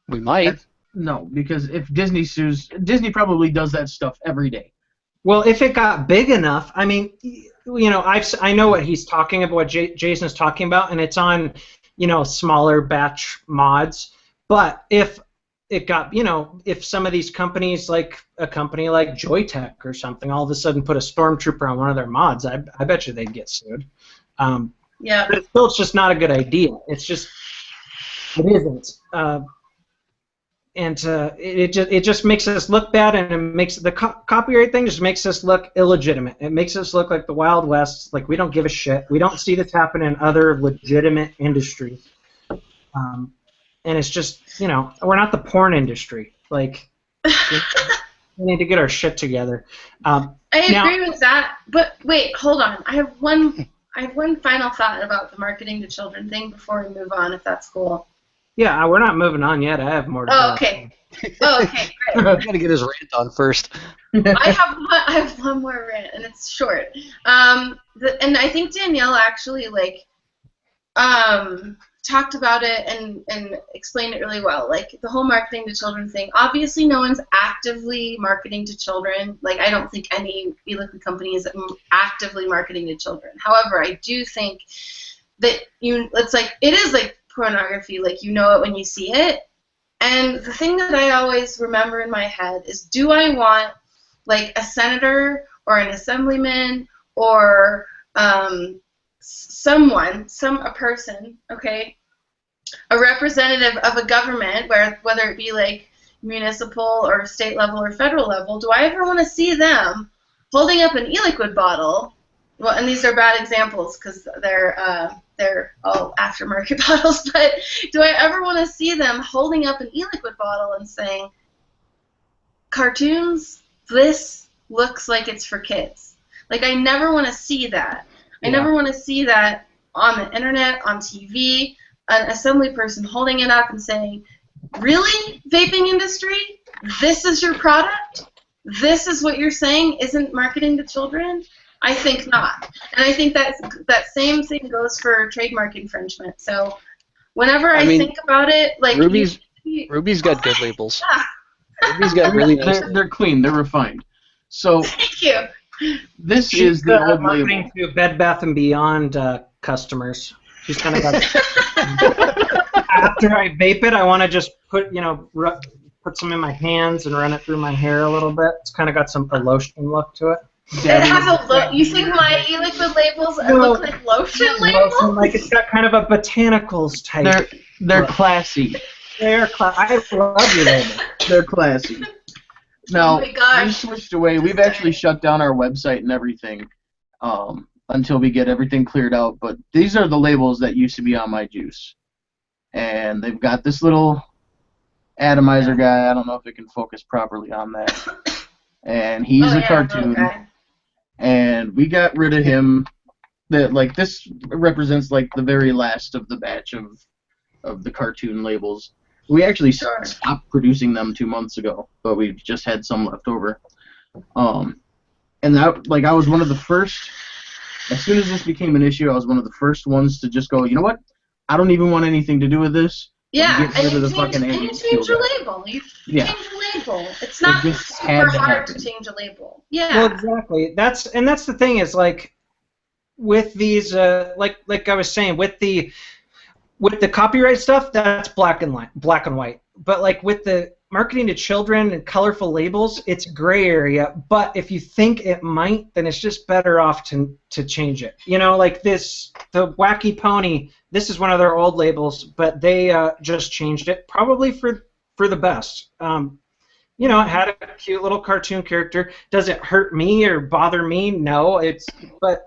We might. No, because if Disney sues, Disney probably does that stuff every day. Well, if it got big enough, I know what he's talking about, what Jason's talking about, and it's on, smaller batch mods. But if it got, if some of these companies, like a company like Joytech or something, all of a sudden put a Stormtrooper on one of their mods, I bet you they'd get sued. Yeah. But it's just not a good idea. It isn't. And it just makes us look bad, and it makes the copyright thing just makes us look illegitimate. It makes us look like the Wild West, like we don't give a shit. We don't see this happen in other legitimate industries. And it's just, we're not the porn industry. Like, we need to get our shit together. I agree with that, but wait, hold on. I have one final thought about the marketing to children thing before we move on, if that's cool. Yeah, we're not moving on yet. I have more to Oh, okay. Oh, okay, great. I've got to get his rant on first. I have one more rant, and it's short. And I think Danielle actually, talked about it and explained it really well. Like the whole marketing to children thing. Obviously, no one's actively marketing to children. Like I don't think any e-liquid company is actively marketing to children. However, I do think that it is like pornography. Like you know it when you see it. And the thing that I always remember in my head is, do I want like a senator or an assemblyman or a person, okay, a representative of a government, whether it be like municipal or state level or federal level, do I ever want to see them holding up an e-liquid bottle? Well, and these are bad examples because they're all aftermarket bottles, but do I ever want to see them holding up an e-liquid bottle and saying, cartoons, this looks like it's for kids? Like, I never want to see that. I never want to see that on the internet, on TV, an assembly person holding it up and saying, really, vaping industry, this is your product? This is what you're saying isn't marketing to children? I think not. And I think that same thing goes for trademark infringement. So whenever I think about it, like Ruby's got good labels. Ruby's got really nice. They're clean. They're refined. So thank you. This is the old marketing label. to Bed Bath & Beyond customers. She's kind of got. After I vape it, I want to just put some in my hands and run it through my hair a little bit. It's kind of got a lotion look to it. It has a look. You think my e-liquid labels look like lotion labels? Like it's got kind of a botanicals type. They're classy. I love your label. They're classy. Now, oh my gosh. we switched away. We've actually shut down our website and everything until we get everything cleared out. But these are the labels that used to be on my juice. And they've got this little atomizer guy. I don't know if it can focus properly on that. And he's a cartoon. Okay. And we got rid of him. This represents like the very last of the batch of the cartoon labels. We actually stopped producing them 2 months ago, but we just had some left over. And that, I was one of the first. As soon as this became an issue, I was one of the first ones to just go, you know what? I don't even want anything to do with this. Yeah, and you change your label. You change your label. It's not super hard to change a label. Yeah. Well, exactly. That's the thing is with these like I was saying with the copyright stuff, that's black and white. But with the marketing to children and colorful labels, it's a gray area. But if you think it might, then it's just better off to change it. Like the Wacky Pony. This is one of their old labels, but they just changed it, probably for the best. It had a cute little cartoon character. Does it hurt me or bother me? No. But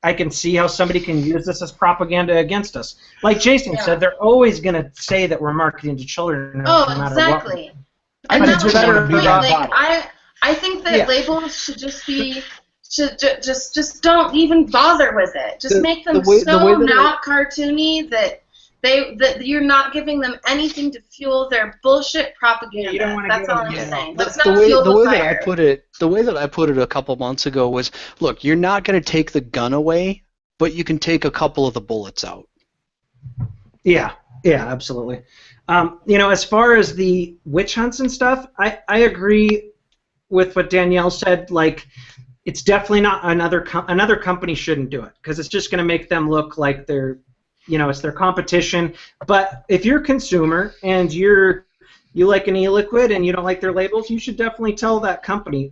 I can see how somebody can use this as propaganda against us. Like Jason said, they're always going to say that we're marketing to children no matter exactly. what. And that's better be I think that labels should just be just don't even bother with it. Just make them not cartoony that you're not giving them anything to fuel their bullshit propaganda. That's all I'm saying. Let's not fuel the fire. The way that I put it a couple months ago was, look, you're not going to take the gun away, but you can take a couple of the bullets out. Yeah, absolutely. As far as the witch hunts and stuff, I agree with what Danielle said. It's definitely not another company shouldn't do it because it's just going to make them look like they're, it's their competition. But if you're a consumer and you like an e-liquid and you don't like their labels, you should definitely tell that company.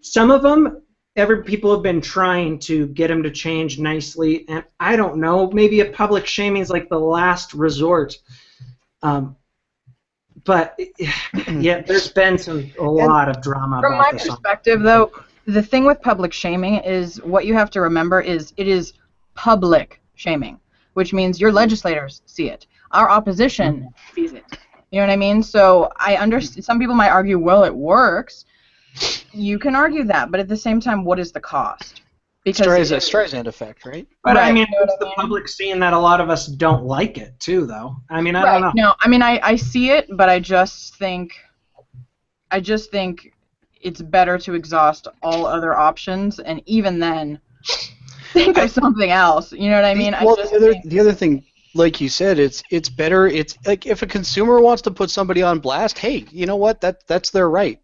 Some of them, people have been trying to get them to change nicely, and I don't know, maybe a public shaming is like the last resort. But yeah, there's been a lot of drama about this. From my perspective, though, the thing with public shaming is what you have to remember is it is public shaming, which means your legislators see it. Our opposition sees it. You know what I mean? So I understand. Some people might argue, well, it works. You can argue that, but at the same time, what is the cost? Because Streisand effect, right? But I mean, it's the public seeing that a lot of us don't like it too, though. I mean, I don't know. No, I mean, I see it, but I just think it's better to exhaust all other options, and even then, think of something else. You know what I mean? Well, I just the other thing, like you said, it's better. It's like if a consumer wants to put somebody on blast, hey, you know what? That's their right.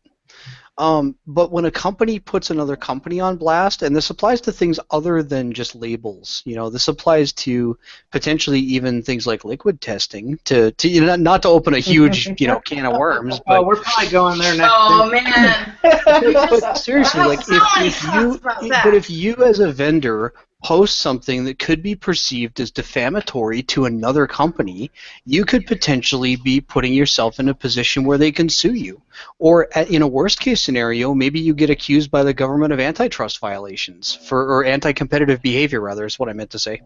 But when a company puts another company on blast, and this applies to things other than just labels, this applies to potentially even things like liquid testing. To not to open a huge can of worms, Oh, but we're probably going there next. Oh man. but seriously, I like have so many thoughts about that. if you as a vendor post something that could be perceived as defamatory to another company, you could potentially be putting yourself in a position where they can sue you. Or in a worst case scenario, maybe you get accused by the government of antitrust violations or anti-competitive behavior, rather, is what I meant to say.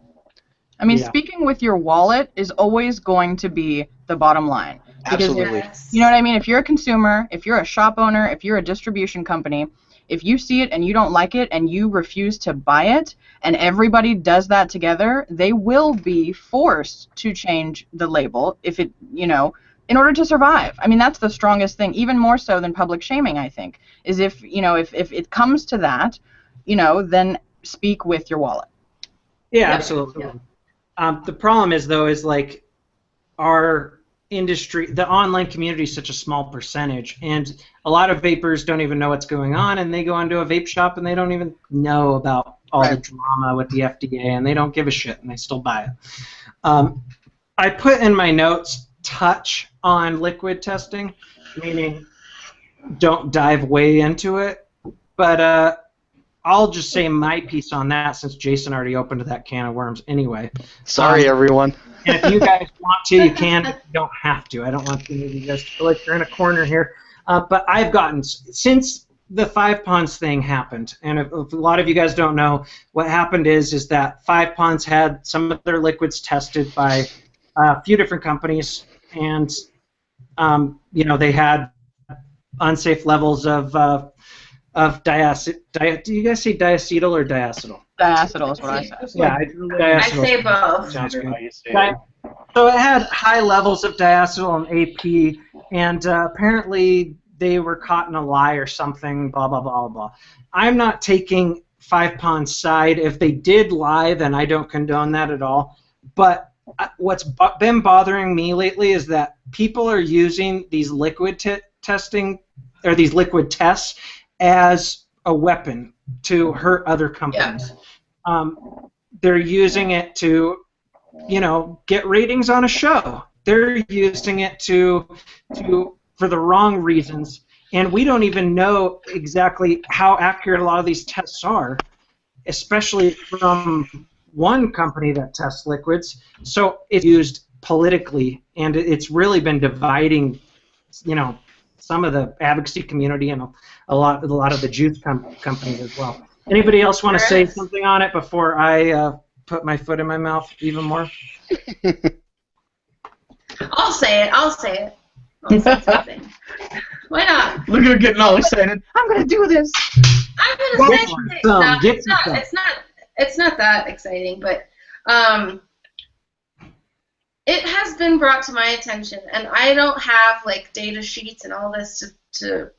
I mean, Yeah. speaking with your wallet is always going to be the bottom line. Because Absolutely. you know what I mean? If you're a consumer, if you're a shop owner, if you're a distribution company, if you see it and you don't like it and you refuse to buy it, and everybody does that together, they will be forced to change the label if it, in order to survive. I mean, that's the strongest thing, even more so than public shaming, I think, is if it comes to that, then speak with your wallet. Yeah, absolutely. Yeah. The problem is, though, is like our industry, the online community is such a small percentage, and a lot of vapors don't even know what's going on, and they go into a vape shop and they don't even know about all the drama with the FDA, and they don't give a shit, and they still buy it. I put in my notes touch on liquid testing, meaning don't dive way into it, but I'll just say my piece on that since Jason already opened that can of worms anyway. Sorry, everyone. And if you guys want to, you can. But you don't have to. I don't want any of you guys to feel like you're in a corner here. But I've gotten, since the 5 Ponds thing happened, and if a lot of you guys don't know, what happened is that 5 Ponds had some of their liquids tested by a few different companies, and they had unsafe levels of diacetyl. Do you guys say diacetyl or diacetyl? Diacetyl is what I say. Yeah, I say both. Sounds good. So it had high levels of diacetyl and AP, and apparently they were caught in a lie or something, blah, blah, blah, blah. I'm not taking 5 Ponds' side. If they did lie, then I don't condone that at all. But what's been bothering me lately is that people are using these liquid testing, or these liquid tests, as a weapon to hurt other companies. Yeah. They're using it to, get ratings on a show. They're using it for the wrong reasons, and we don't even know exactly how accurate a lot of these tests are, especially from one company that tests liquids. So it's used politically, and it's really been dividing, some of the advocacy community and a lot of the juice companies as well. Anybody else want to say something on it before I put my foot in my mouth even more? I'll say it. I'll say something. Why not? Look at her getting all excited. I'm gonna do this. I'm gonna say something. No, it's not that exciting, but it has been brought to my attention, and I don't have like data sheets and all this to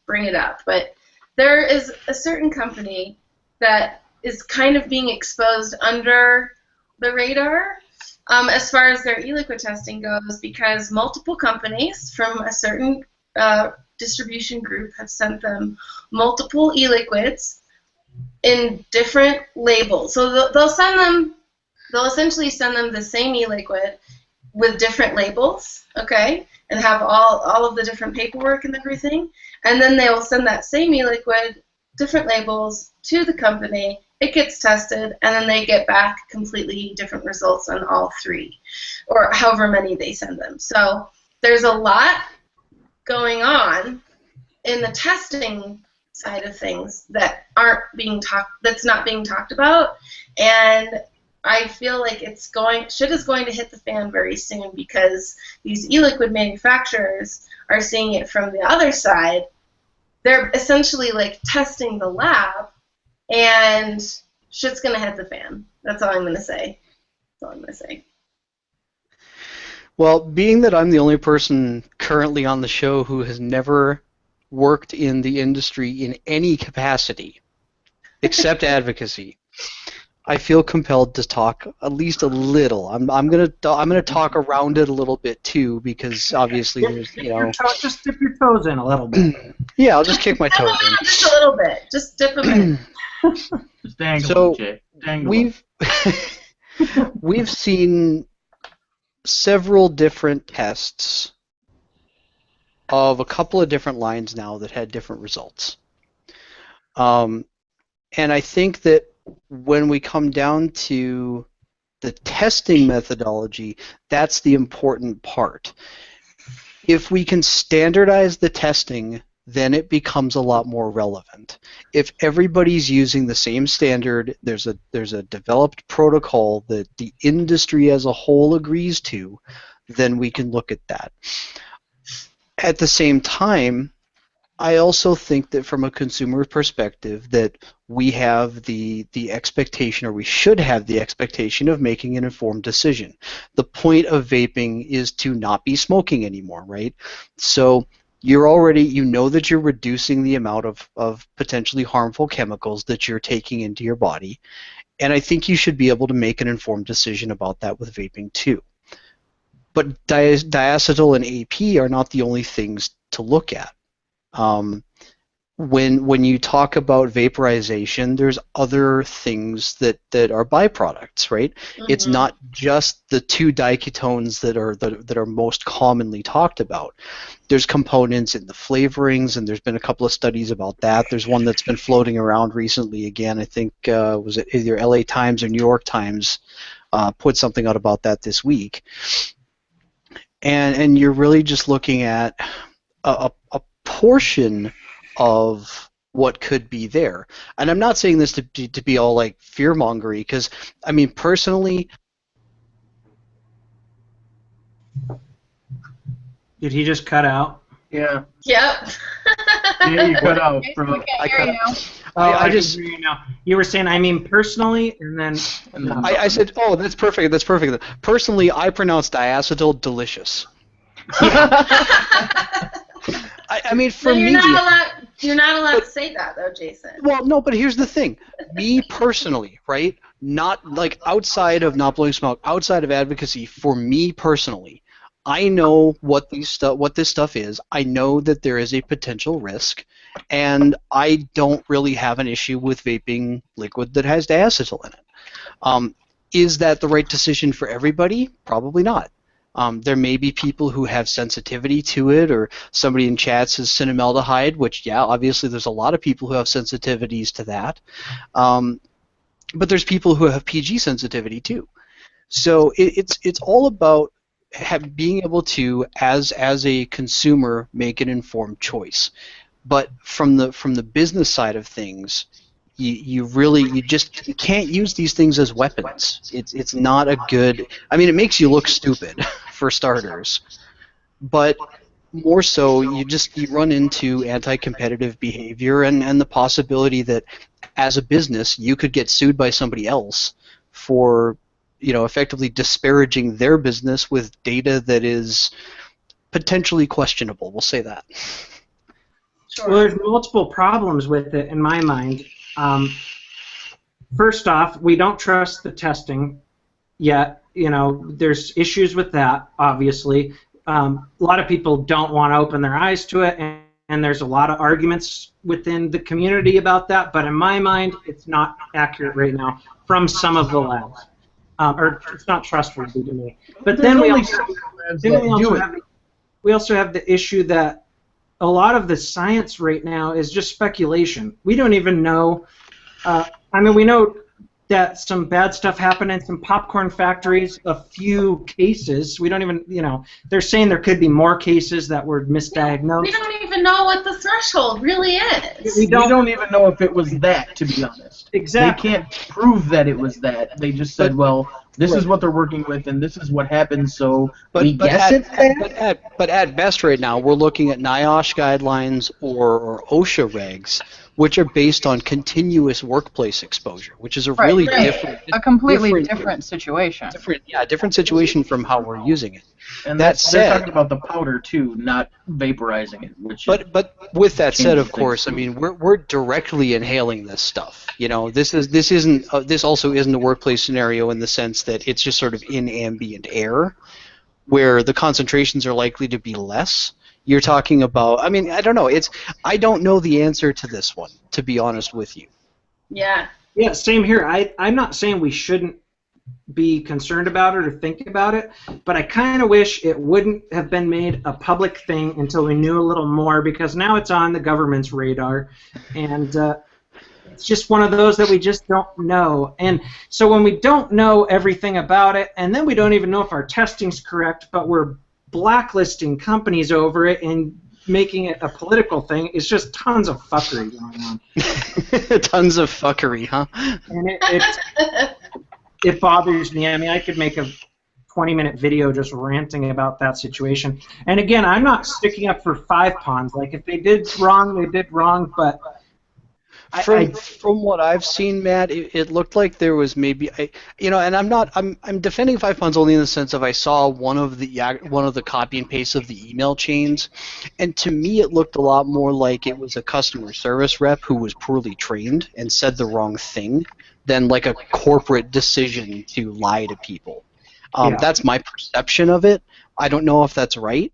bring it up, but there is a certain company that is kind of being exposed under the radar as far as their e-liquid testing goes, because multiple companies from a certain distribution group have sent them multiple e-liquids in different labels. So they'll essentially send them the same e-liquid with different labels, okay, and have all of the different paperwork and everything, and then they will send that same e-liquid, different labels, to the company. It gets tested, and then they get back completely different results on all three, or however many they send them. So there's a lot going on in the testing side of things that that's not being talked about, and I feel like shit is going to hit the fan very soon, because these e-liquid manufacturers are seeing it from the other side. They're essentially like testing the lab, and shit's gonna hit the fan. That's all I'm gonna say. Well, being that I'm the only person currently on the show who has never worked in the industry in any capacity except advocacy, I feel compelled to talk at least a little. I'm gonna talk around it a little bit too, because obviously there's Just dip your toes in a little bit. yeah, I'll just kick my toes in. Just a little bit. Just dip them in. Just dangle So, them, Jay. Dangle them. We've seen several different tests of a couple of different lines now that had different results. And I think that when we come down to the testing methodology, that's the important part. If we can standardize the testing, then it becomes a lot more relevant. If everybody's using the same standard, there's a developed protocol that the industry as a whole agrees to, then we can look at that. At the same time, I also think that from a consumer perspective that we have the expectation, or we should have the expectation, of making an informed decision. The point of vaping is to not be smoking anymore, right? So you know that you're reducing the amount of potentially harmful chemicals that you're taking into your body, and I think you should be able to make an informed decision about that with vaping too. But diacetyl and AP are not the only things to look at. When you talk about vaporization, there's other things that are byproducts, right? Mm-hmm. It's not just the two diketones that are most commonly talked about. There's components in the flavorings, and there's been a couple of studies about that. There's one that's been floating around recently again. I think was it either LA Times or New York Times put something out about that this week. And you're really just looking at a portion of what could be there. And I'm not saying this to be all like fear-mongery, because, I mean, personally... Did he just cut out? Yeah. Yep. Yeah, you cut out. I just... You were saying, I mean, personally, and then... I said, oh, that's perfect, that's perfect. Personally, I pronounce diacetyl delicious. I mean, for me... You're not allowed to say that, though, Jason. Well, no, but here's the thing. Me personally, right? Not, like, outside of Not Blowing Smoke, outside of advocacy, for me personally, I know what this stuff is. I know that there is a potential risk, and I don't really have an issue with vaping liquid that has diacetyl in it. Is that the right decision for everybody? Probably not. There may be people who have sensitivity to it, or somebody in chat says cinnamaldehyde, which, yeah, obviously there's a lot of people who have sensitivities to that. But there's people who have PG sensitivity too. So it's all about being able to, as a consumer, make an informed choice. But from the business side of things, you can't use these things as weapons. It's not a good... I mean, it makes you look stupid, for starters. But more so, you run into anti-competitive behavior and the possibility that, as a business, you could get sued by somebody else for, effectively disparaging their business with data that is potentially questionable. We'll say that. Sure. Well, there's multiple problems with it in my mind. First off, we don't trust the testing yet. There's issues with that, obviously. A lot of people don't want to open their eyes to it, and there's a lot of arguments within the community about that, but in my mind, it's not accurate right now from some of the labs. Or it's not trustworthy to me. But then we also have the issue that a lot of the science right now is just speculation. We don't even know. We know that some bad stuff happened in some popcorn factories, a few cases. We don't even, they're saying there could be more cases that were misdiagnosed. We don't even know what the threshold really is. We don't even know if it was that, to be honest. Exactly. They can't prove that it was that. They just said, well, this is what they're working with, and this is what happened, so we guess it's that. But at best right now, we're looking at NIOSH guidelines or OSHA regs which are based on continuous workplace exposure, which is a Right, really right. different, A completely different situation. different situation from how we're using it. And That they're said, talking about the powder too, not vaporizing it. but with that said, of changes course, I things. mean we're directly inhaling this stuff. You know, this also isn't a workplace scenario in the sense that it's just sort of in ambient air, where the concentrations are likely to be less. You're talking about, I mean, I don't know. I don't know the answer to this one, to be honest with you. Yeah. Yeah, same here. I'm not saying we shouldn't be concerned about it or think about it, but I kind of wish it wouldn't have been made a public thing until we knew a little more, because now it's on the government's radar, and it's just one of those that we just don't know. And so when we don't know everything about it, and then we don't even know if our testing's correct, but we're blacklisting companies over it and making it a political thing, it's just tons of fuckery going on. Tons of fuckery, huh? And it bothers me. I mean, I could make a 20-minute video just ranting about that situation. And again, I'm not sticking up for 5-Ponds. Like, if they did wrong, they did wrong, but From what I've seen, Matt, it looked like there was maybe, and I'm defending 5-Ponds only in the sense of I saw one of the copy and paste of the email chains, and to me it looked a lot more like it was a customer service rep who was poorly trained and said the wrong thing than like a corporate decision to lie to people. That's my perception of it. I don't know if that's right,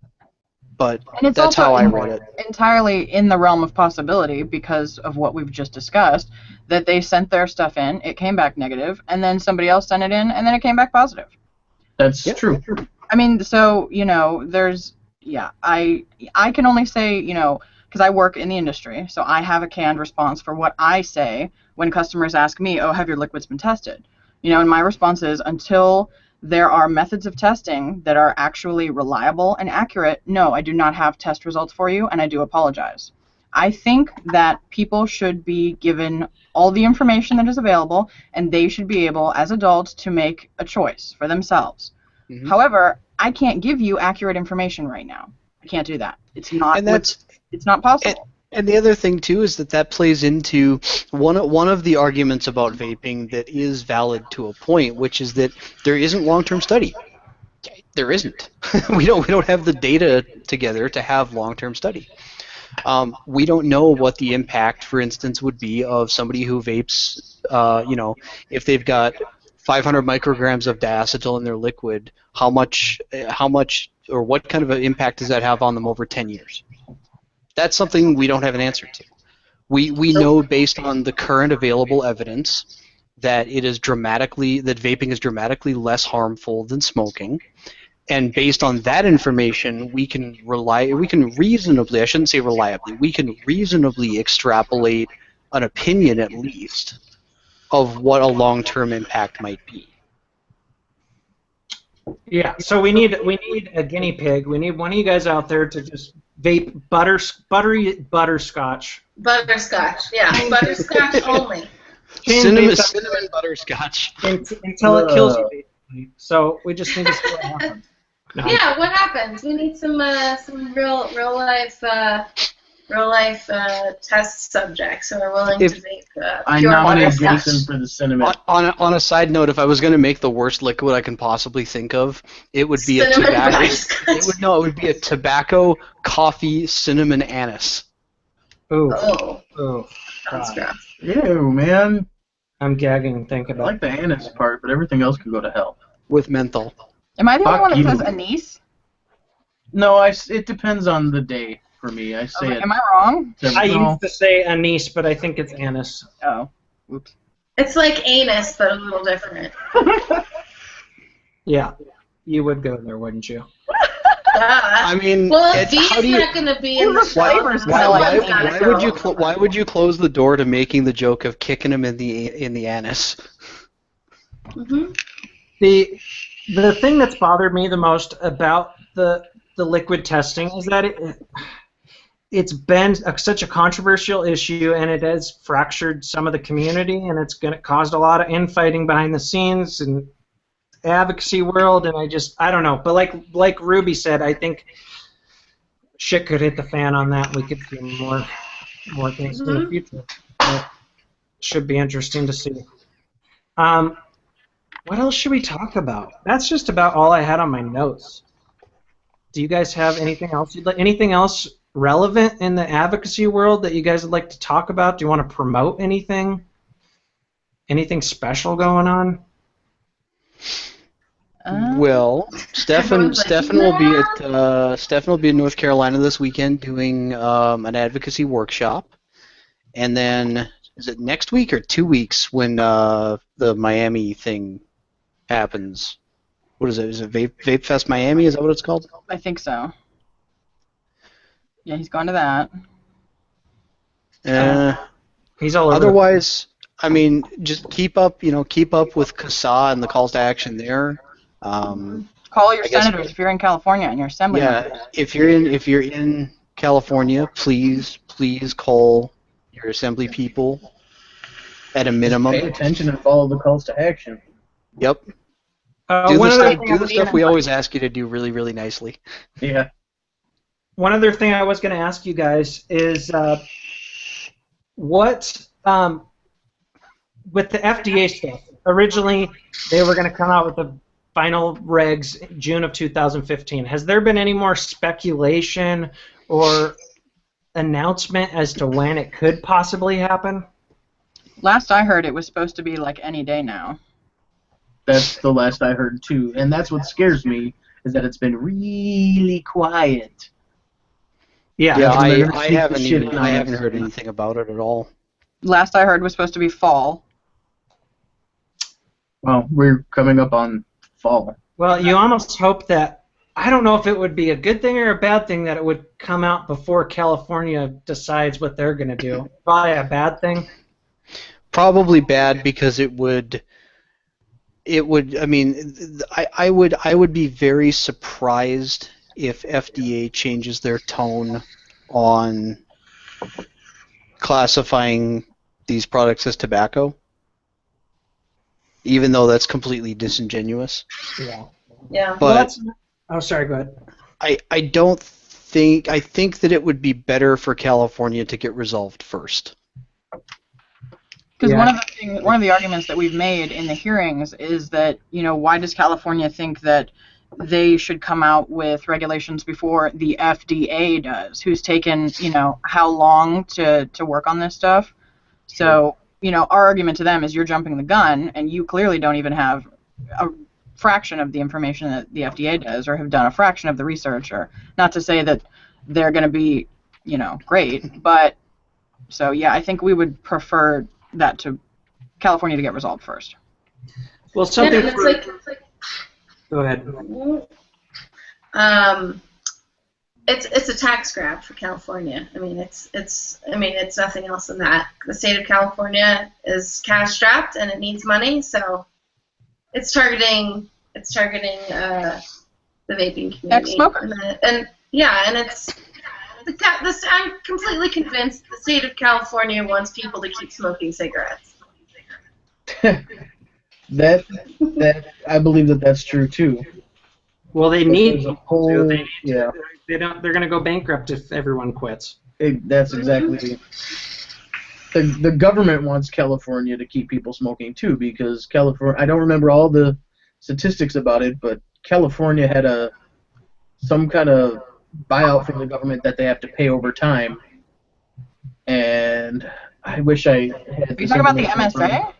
but And it's that's also how I read it. entirely in the realm of possibility because of what we've just discussed, that they sent their stuff in, it came back negative, and then somebody else sent it in, and then it came back positive. That's true. I mean, so, I can only say, because I work in the industry, so I have a canned response for what I say when customers ask me, oh, have your liquids been tested? And my response is, until there are methods of testing that are actually reliable and accurate, no, I do not have test results for you, and I do apologize. I think that people should be given all the information that is available, and they should be able, as adults, to make a choice for themselves. Mm-hmm. However, I can't give you accurate information right now. I can't do that. It's not possible. And the other thing too is that plays into one of the arguments about vaping that is valid to a point, which is that there isn't long-term study. There isn't. we don't have the data together to have long-term study. We don't know what the impact, for instance, would be of somebody who vapes. If they've got 500 micrograms of diacetyl in their liquid, how much, or what kind of an impact does that have on them over 10 years? That's something we don't have an answer to. We know based on the current available evidence that vaping is dramatically less harmful than smoking, and based on that information, we can reasonably, I shouldn't say reliably, we can reasonably extrapolate an opinion at least of what a long-term impact might be. Yeah, so we need a guinea pig. We need one of you guys out there to just vape buttery butterscotch. Butterscotch, yeah, butterscotch only. Cinnamon butterscotch. Until it kills you, basically. So we just need to see what happens. No. Yeah, what happens? We need some real life test subjects who are willing to make I pure nominate butterscotch. Jason for the cinnamon. On a side note, if I was going to make the worst liquid I can possibly think of, it would be Cinnamon a tobacco. butterscotch. It would be a tobacco, coffee, cinnamon, anise. Ooh. Oh, that's God. gross. Ew, man. I'm gagging thinking I about like the anise part, but everything else could go to hell. With menthol. Am I the only Fuck one that you. says anise? No, it depends on the day for me. I say it. Am I wrong? I used to say anise, but I think it's anise. Oh, oops. It's like anus, but a little different. Yeah, you would go there, wouldn't you? I mean, well, if Dee's not going to be in the show, why would you close the door to making the joke of kicking him in the anus? Mm-hmm. The thing that's bothered me the most about the liquid testing is that it's been such a controversial issue, and it has fractured some of the community, and it's caused a lot of infighting behind the scenes and advocacy world, and I don't know. But like Ruby said, I think shit could hit the fan on that. We could see more more things in the future. That should be interesting to see. What else should we talk about? That's just about all I had on my notes. Do you guys have anything else anything else relevant in the advocacy world that you guys would like to talk about? Do you want to promote anything? Anything special going on? Well, Stefan will be in North Carolina this weekend doing an advocacy workshop, and then is it next week or 2 weeks when the Miami thing happens? What is it? Is it Vape Fest Miami? Is that what it's called? I think so. Yeah, he's going to that. He's all over. Otherwise, I mean, just keep up with CASA and the calls to action there. Call your senators if you're in California and your assembly members. If you're in California, please call your assembly people at a minimum. Pay attention and follow the calls to action. Yep. Do the stuff we always ask you to do really, really nicely. Yeah. One other thing I was going to ask you guys is what with the FDA stuff. Originally, they were going to come out with the final regs June of 2015. Has there been any more speculation or announcement as to when it could possibly happen? Last I heard, it was supposed to be like any day now. That's the last I heard too, and that's what scares me is that it's been really quiet. Yeah, I haven't heard anything about it at all. Last I heard was supposed to be fall. Well, we're coming up on fall. Well, you almost hope that, I don't know if it would be a good thing or a bad thing that it would come out before California decides what they're going to do. Probably a bad thing. Probably bad because it would. I mean, I would be very surprised if FDA changes their tone on classifying these products as tobacco, even though that's completely disingenuous. Yeah. Yeah. But oh, sorry. Go ahead. I think that it would be better for California to get resolved first. Because one of the arguments that we've made in the hearings is that, why does California think that they should come out with regulations before the FDA does, who's taken, how long to work on this stuff? So, our argument to them is you're jumping the gun, and you clearly don't even have a fraction of the information that the FDA does or have done a fraction of the research, or not to say that they're going to be, great, but so, yeah, I think we would prefer that to California to get resolved first. Well, something. Yeah, it's like. Go ahead. It's a tax grab for California. I mean, it's nothing else than that. The state of California is cash strapped and it needs money, so it's targeting the vaping community. Ex-smokers. And it's. I'm completely convinced the state of California wants people to keep smoking cigarettes. that I believe that's true too. Well, they need a whole, They're going to go bankrupt if everyone quits. That's exactly. The government wants California to keep people smoking too, because California. I don't remember all the statistics about it, but California had some kind of buyout from the government that they have to pay over time, and I wish I had. Are you talking about the MSA?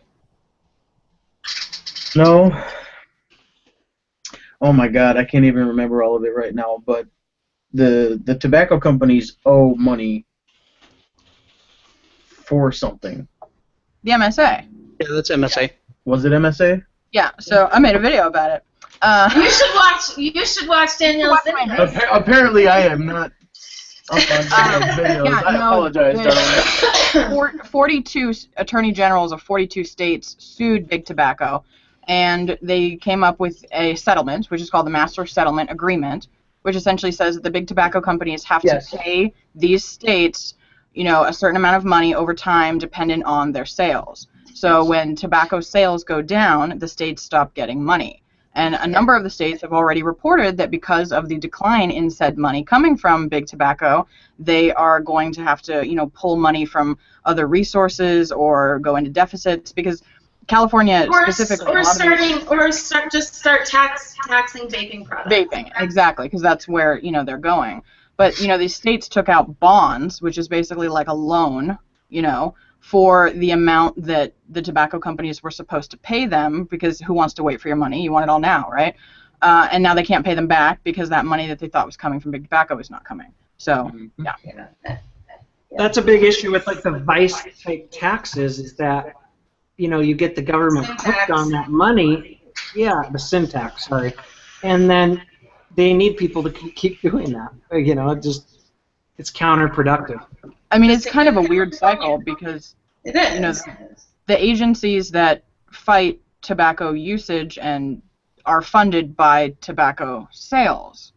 No. Oh my God, I can't even remember all of it right now. But the tobacco companies owe money for something. The MSA. Yeah, that's MSA. Was it MSA? Yeah. So I made a video about it. You should watch Danielle's video. Apparently, I am not up on videos. Yeah, I apologize, darling. 42 attorney generals of 42 states sued Big Tobacco, and they came up with a settlement, which is called the Master Settlement Agreement, which essentially says that the Big Tobacco companies have to pay these states, a certain amount of money over time dependent on their sales. So when tobacco sales go down, the states stop getting money. And a number of the states have already reported that because of the decline in said money coming from big tobacco, they are going to have to, pull money from other resources or go into deficits because California specifically. Just start taxing vaping products. Vaping, exactly, because that's where they're going. But these states took out bonds, which is basically like a loan, for the amount that the tobacco companies were supposed to pay them, because who wants to wait for your money? You want it all now, right? And now they can't pay them back because that money that they thought was coming from big tobacco is not coming. So, yeah. That's a big issue with like the vice type taxes, is that you get the government hooked on that money. Yeah, the sin tax, sorry. And then they need people to keep doing that. It's counterproductive. I mean, it's kind of a weird cycle because it is. The agencies that fight tobacco usage and are funded by tobacco sales.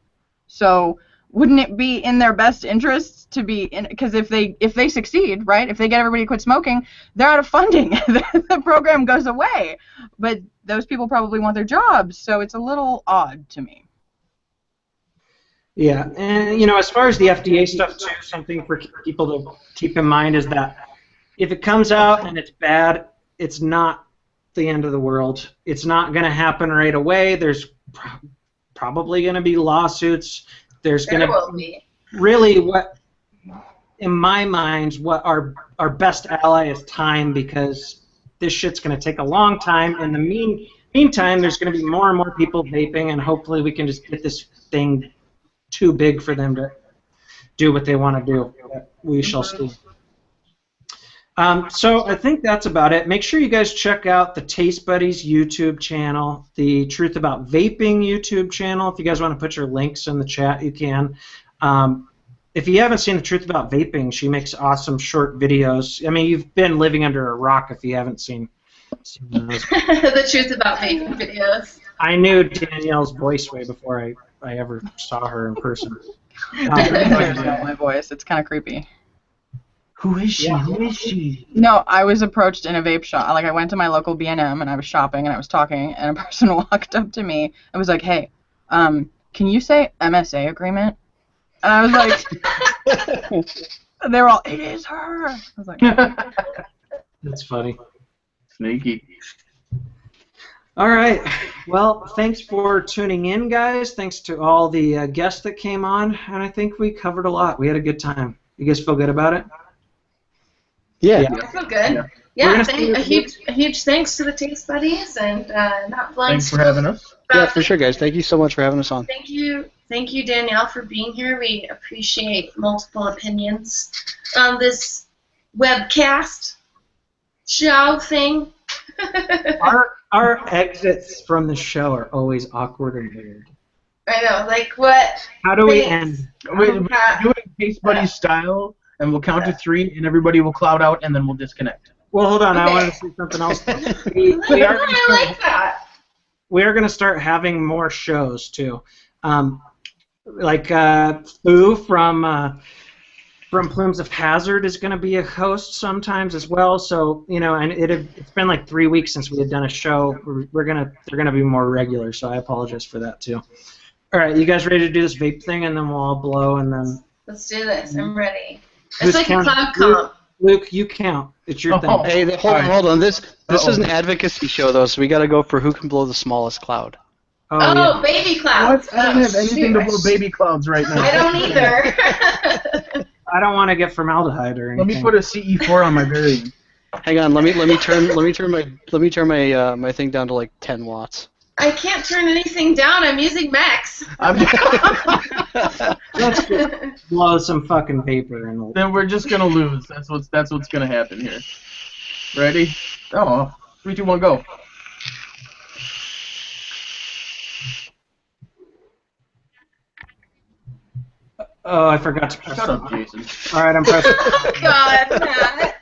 So wouldn't it be in their best interests to be in? Because if they succeed, right? If they get everybody to quit smoking, they're out of funding. The program goes away. But those people probably want their jobs, so it's a little odd to me. Yeah, and as far as the FDA stuff too, something for people to keep in mind is that if it comes out and it's bad, it's not the end of the world. It's not going to happen right away. There's probably going to be lawsuits. There's going to be really what, in my mind, what our best ally is time, because this shit's going to take a long time. In the meantime, there's going to be more and more people vaping, and hopefully we can just get this thing too big for them to do what they want to do. We shall see. So I think that's about it. Make sure you guys check out the Taste Buddies YouTube channel, the Truth About Vaping YouTube channel. If you guys want to put your links in the chat, you can. If you haven't seen the Truth About Vaping, she makes awesome short videos. I mean, you've been living under a rock if you haven't seen those. The Truth About Vaping videos. I knew Danielle's voice way before I ever saw her in person. My voice. It's kind of creepy. Who is she? Yeah. Who is she? No, I was approached in a vape shop. Like, I went to my local B&M and I was shopping and I was talking, and a person walked up to me and was like, "Hey, can you say MSA agreement?" And I was like, they were all, "It is her." I was like, That's funny. Sneaky. All right. Well, thanks for tuning in, guys. Thanks to all the guests that came on, and I think we covered a lot. We had a good time. You guys feel good about it? Yeah. I feel good. Yeah, a huge thanks to the Taste Buddies and Not Blunt. Thanks for having us. Yeah, for sure, guys. Thank you so much for having us on. Thank you, Danielle, for being here. We appreciate multiple opinions on this webcast show thing. Our exits from the show are always awkward and weird. I know, like what? How do we end? We'll do it in Taste Buddy style, and we'll count to 3, and everybody will cloud out, and then we'll disconnect. Well, hold on. Okay. I want to say something else. I like that. We are going to start having more shows too, like Fu from Plumes of Hazard is going to be a host sometimes as well. So and it's been like 3 weeks since we had done a show. They're gonna be more regular. So I apologize for that too. All right, you guys ready to do this vape thing, and then we'll all blow, and then. Let's do this. I'm ready. Who's It's like a cloud counting? comp. Luke, you count. It's your thing. Hey, hold on. This is an advocacy show, though, so we got to go for who can blow the smallest cloud. Oh, Yeah. baby clouds. What? I don't have anything to blow baby clouds right now. I don't either. I don't want to get formaldehyde or anything. Let me put a CE4 on my variant. Hang on, let me turn my thing down to like 10 watts. I can't turn anything down. I'm using max. Let's just blow some fucking paper and. Then we're just gonna lose. That's what's gonna happen here. Ready? Oh, 3, 2, 1, go. Oh, I forgot to press. Shut up, Jason. All right, I'm pressing. God, Matt.